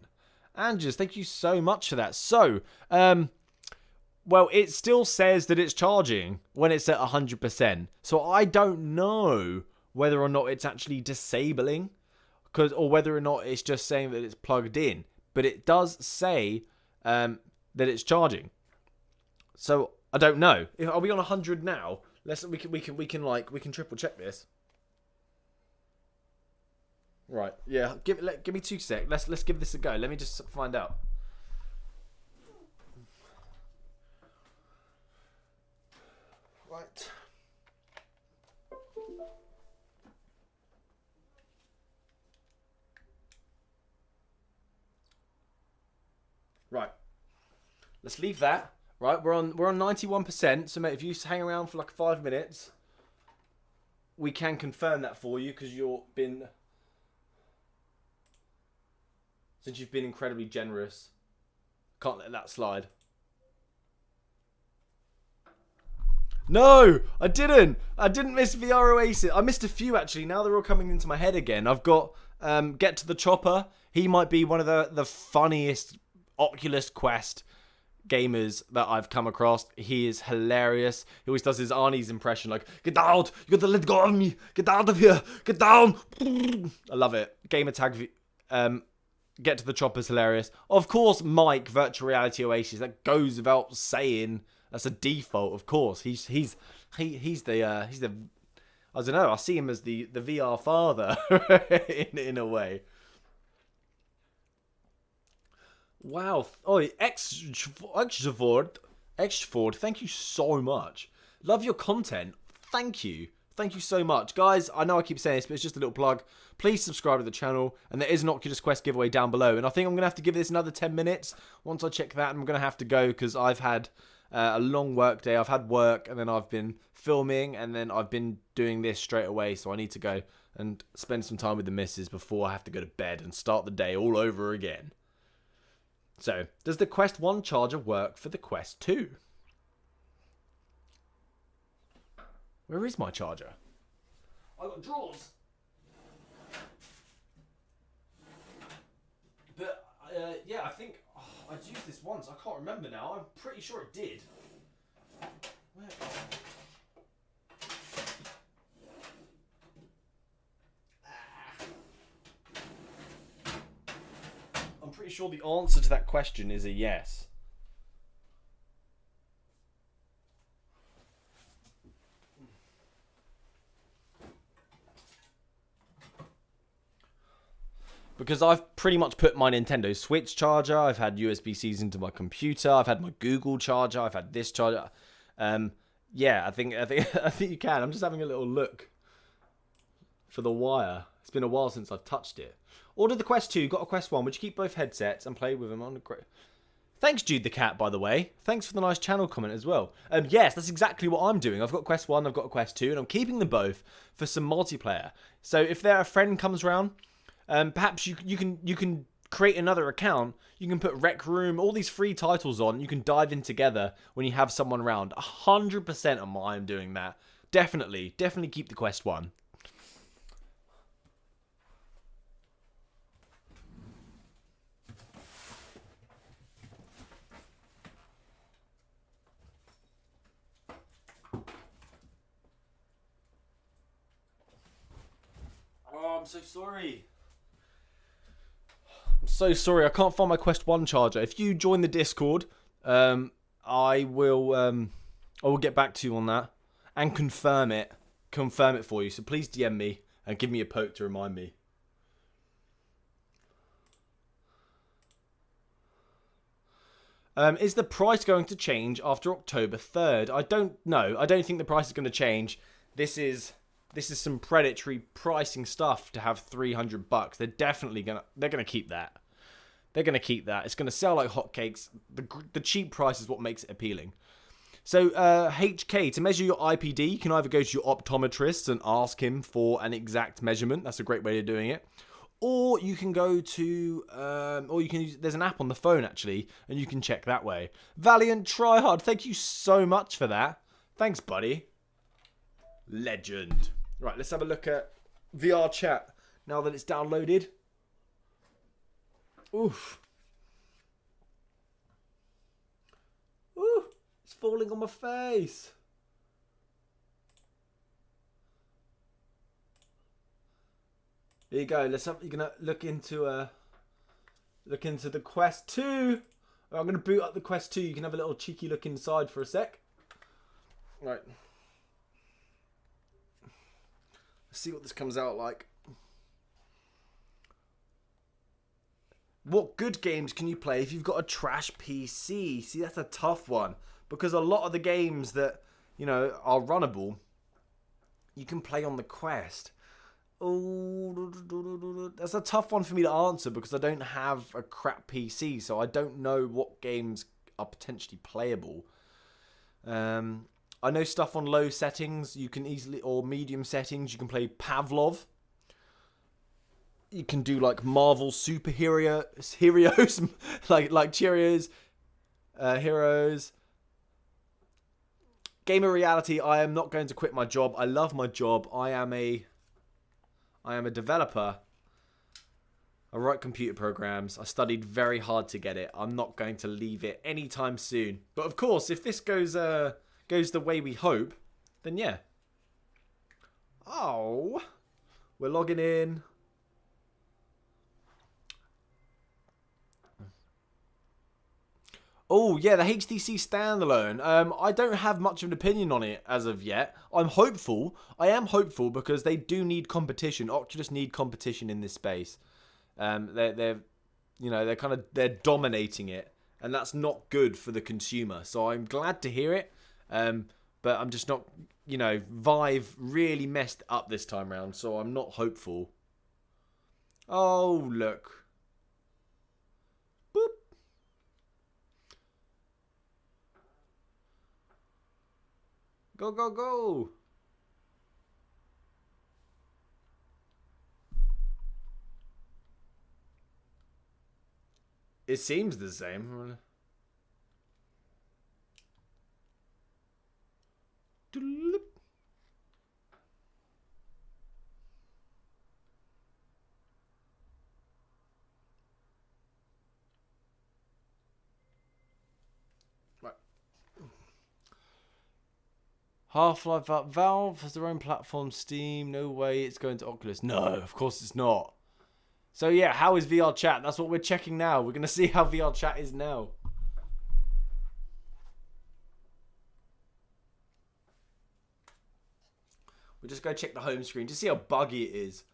Andrews, thank you so much for that. So, well, it still says that it's charging when it's at 100%. So I don't know whether or not it's actually disabling, or whether or not it's just saying that it's plugged in. But it does say that it's charging. So I don't know. Are we on 100 now? We can triple check this. Right. Yeah. Give me 2 secs. Let's give this a go. Let me just find out. Right. Right. Let's leave that. Right, we're on 91%. So mate, if you hang around for like 5 minutes, we can confirm that for you because since you've been incredibly generous. Can't let that slide. No, I didn't. I didn't miss VR Oasis. I missed a few actually. Now they're all coming into my head again. I've got Get to the Chopper. He might be one of the funniest Oculus Quest gamers that I've come across. He is hilarious. He always does his Arnie's impression, like, get out, you got to let go of me, get out of here, get down. I love it. Gamer tag, Get to the Chopper's hilarious. Of course, Mike, Virtual Reality Oasis, that goes without saying. That's a default, of course. He's the I don't know, I see him as the VR father in a way. Wow. Oh, Exford, thank you so much. Love your content. Thank you. Thank you so much. Guys, I know I keep saying this, but it's just a little plug. Please subscribe to the channel. And there is an Oculus Quest giveaway down below. And I think I'm going to have to give this another 10 minutes. Once I check that, I'm going to have to go because I've had a long work day. I've had work and then I've been filming and then I've been doing this straight away. So I need to go and spend some time with the missus before I have to go to bed and start the day all over again. So, does the Quest 1 charger work for the Quest 2? Where is my charger? I got drawers. But, yeah, I think I'd used this once. I can't remember now. I'm pretty sure it did. Where? I'm pretty sure the answer to that question is a yes. Because I've pretty much put my Nintendo Switch charger, I've had USB-Cs into my computer, I've had my Google charger, I've had this charger. Yeah, I think you can. I'm just having a little look for the wire. It's been a while since I've touched it. Ordered the Quest 2, got a Quest 1. Would you keep both headsets and play with them on the great? Thanks, Jude the Cat, by the way. Thanks for the nice channel comment as well. Yes, that's exactly what I'm doing. I've got Quest 1, I've got a Quest 2, and I'm keeping them both for some multiplayer. So if a friend comes around, perhaps you can create another account. You can put Rec Room, all these free titles on. You can dive in together when you have someone around. 100% of why I'm doing that. Definitely keep the Quest 1. Oh, I'm so sorry. I'm so sorry. I can't find my Quest 1 charger. If you join the Discord, I will get back to you on that and confirm it for you. So please DM me and give me a poke to remind me. Is the price going to change after October 3rd? I don't know. I don't think the price is going to change. This is some predatory pricing stuff to have $300. They're definitely gonna keep that. They're gonna keep that. It's gonna sell like hotcakes. The cheap price is what makes it appealing. So HK, to measure your IPD, you can either go to your optometrist and ask him for an exact measurement. That's a great way of doing it. Or you can go to, there's an app on the phone actually, and you can check that way. Valiant Tryhard, thank you so much for that. Thanks, buddy. Legend. Right, let's have a look at VR chat now that it's downloaded. Oof. Ooh, it's falling on my face. There you go. You're gonna look into the Quest 2. I'm gonna boot up the Quest 2. You can have a little cheeky look inside for a sec. Right. Let's see what this comes out like. What good games can you play if you've got a trash PC? See, that's a tough one. Because a lot of the games that, are runnable, you can play on the Quest. Oh, that's a tough one for me to answer because I don't have a crap PC, so I don't know what games are potentially playable. I know stuff on low settings you can easily, or medium settings, you can play Pavlov. You can do like Marvel superhero heroes, like Cheerios, heroes. Gamer reality. I am not going to quit my job. I love my job. I am a developer. I write computer programs. I studied very hard to get it. I'm not going to leave it anytime soon. But of course, if this goes the way we hope, then yeah. Oh, we're logging in. Oh, yeah, the HTC standalone. I don't have much of an opinion on it as of yet. I'm hopeful. I am hopeful because they do need competition. Oculus need competition in this space. They're dominating it, and that's not good for the consumer. So I'm glad to hear it. But I'm just not, Vive really messed up this time round, so I'm not hopeful. Oh, look. Boop. Go, go, go. It seems the same. Right. Half-Life up. Valve has their own platform, Steam. No way it's going to Oculus. No, of course it's not. So yeah, how is VR chat? That's what we're checking now. We're going to see how VR chat is now. We'll just go check the home screen to see how buggy it is.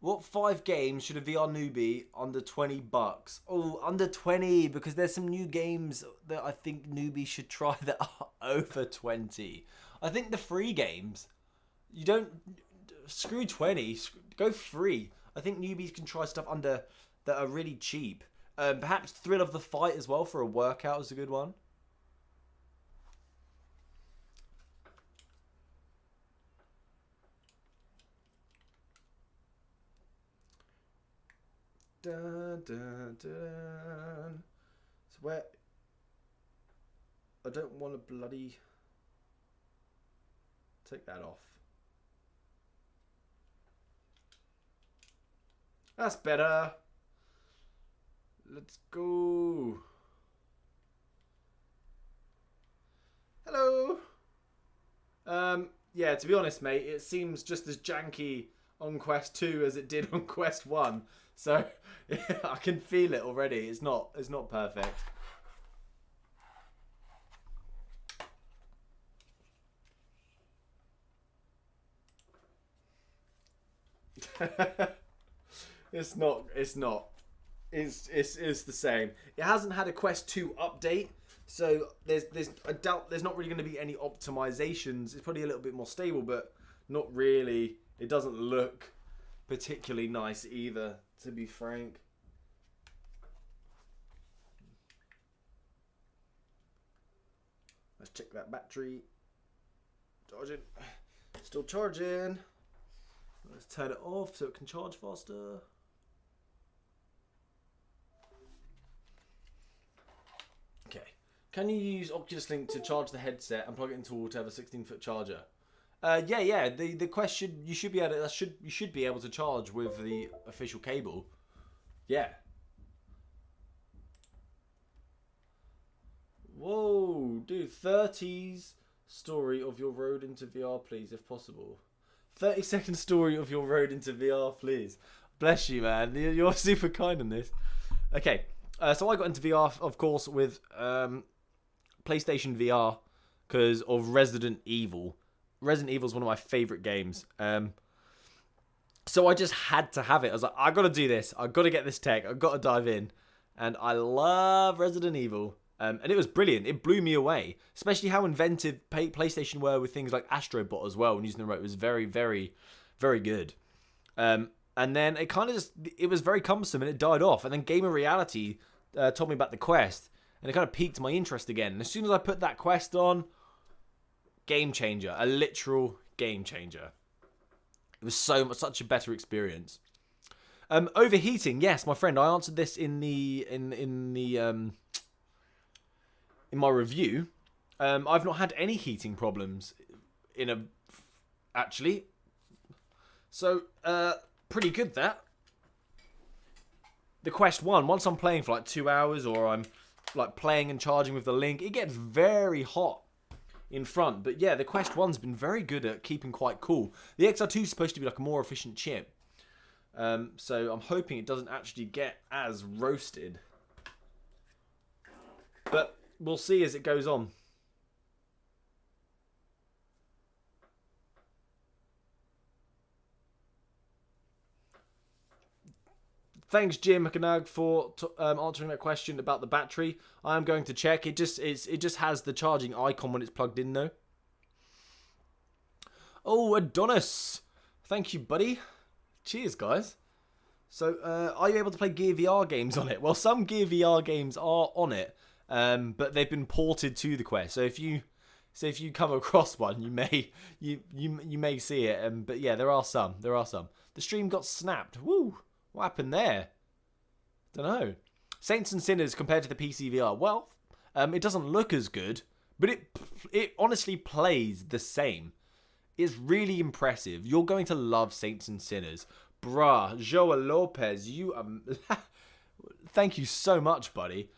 What 5 games should a VR newbie under $20? Oh, under 20, because there's some new games that I think newbies should try that are over 20. I think the free games, you don't, screw 20, go free. I think newbies can try stuff under that are really cheap. Perhaps Thrill of the Fight as well for a workout is a good one. Dun, dun, dun. So where... I don't want to bloody... take that off. That's better. Let's go. Hello. Yeah, to be honest, mate, it seems just as janky on Quest 2 as it did on Quest 1. So yeah, I can feel it already. It's not perfect. It's not. It's the same. It hasn't had a Quest 2 update, so I doubt there's not really going to be any optimizations. It's probably a little bit more stable, but not really. It doesn't look particularly nice either, to be frank. Let's check that battery. Charging. Still charging. Let's turn it off so it can charge faster. Okay. Can you use Oculus Link to charge the headset and plug it into whatever 16-foot charger? Yeah. The Quest you should be able to charge with the official cable. Yeah. Whoa, dude! 30s story of your road into VR, please, if possible. 30-second story of your road into VR, please. Bless you, man. You're super kind on this. Okay, so I got into VR, of course, with PlayStation VR because of Resident Evil. Resident Evil is one of my favourite games. So I just had to have it. I was like, I got to do this. I got to get this tech. I got to dive in. And I love Resident Evil. And it was brilliant. It blew me away, especially how inventive PlayStation were with things like Astrobot as well. And using the remote was very, very, very good. And then it kind of just, it was very cumbersome and it died off. And then Gamer Reality told me about the Quest, and it kind of piqued my interest again. And as soon as I put that Quest on, game changer, a literal game changer. It was such a better experience. Overheating, yes, my friend. I answered this in my review. I've not had any heating problems actually. So pretty good that. The Quest 1, once I'm playing for like 2 hours, or I'm like playing and charging with the Link, it gets very hot in front. But yeah, the Quest 1's been very good at keeping quite cool. The XR2 is supposed to be like a more efficient chip. So I'm hoping it doesn't actually get as roasted. But we'll see as it goes on. Thanks, Jim McAnag, for answering that question about the battery. I am going to check. It just has the charging icon when it's plugged in, though. Oh, Adonis. Thank you, buddy. Cheers, guys. So, are you able to play Gear VR games on it? Well, some Gear VR games are on it, but they've been ported to the Quest. So if you come across one, you may see it. But yeah, there are some. The stream got snapped. Woo! What happened there? Don't know. Saints and Sinners compared to the PCVR. Well, it doesn't look as good, but it honestly plays the same. It's really impressive. You're going to love Saints and Sinners. Bruh, Joel Lopez, you thank you so much, buddy.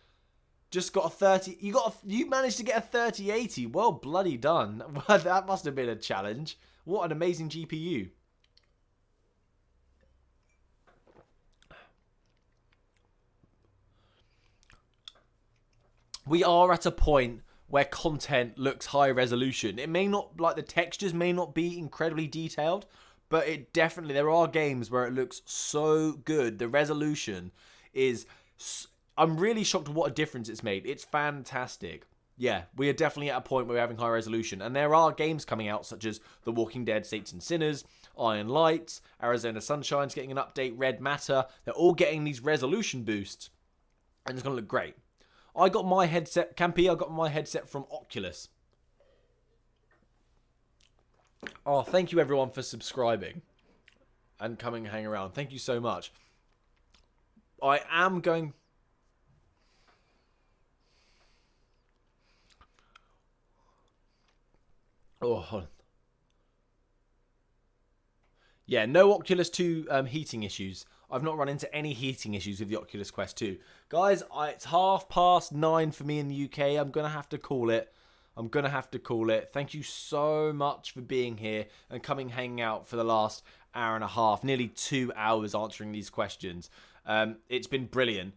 Just got a 30. You managed to get a 3080. Well, bloody done. That must have been a challenge. What an amazing GPU. We are at a point where content looks high resolution. It may not, like the textures may not be incredibly detailed, but it definitely, there are games where it looks so good. The resolution is, I'm really shocked at what a difference it's made. It's fantastic. Yeah, we are definitely at a point where we're having high resolution. And there are games coming out such as The Walking Dead, Saints and Sinners, Iron Lights, Arizona Sunshine's getting an update, Red Matter. They're all getting these resolution boosts. And it's going to look great. I got my headset, Campy, I got my headset from Oculus. Oh, thank you everyone for subscribing and coming and hang around. Thank you so much. I am going... Oh, hold on. Yeah, no Oculus 2 heating issues. I've not run into any heating issues with the Oculus Quest 2. Guys, it's 9:30 for me in the UK. I'm going to have to call it. Thank you so much for being here and hanging out for the last hour and a half, nearly 2 hours answering these questions. It's been brilliant.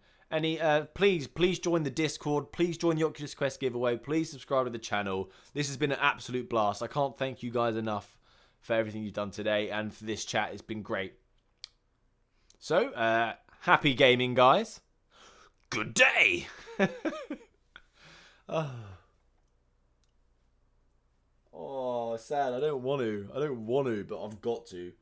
Please join the Discord. Please join the Oculus Quest giveaway. Please subscribe to the channel. This has been an absolute blast. I can't thank you guys enough for everything you've done today and for this chat. It's been great. So, happy gaming, guys. Good day. Oh, sad. I don't want to, but I've got to.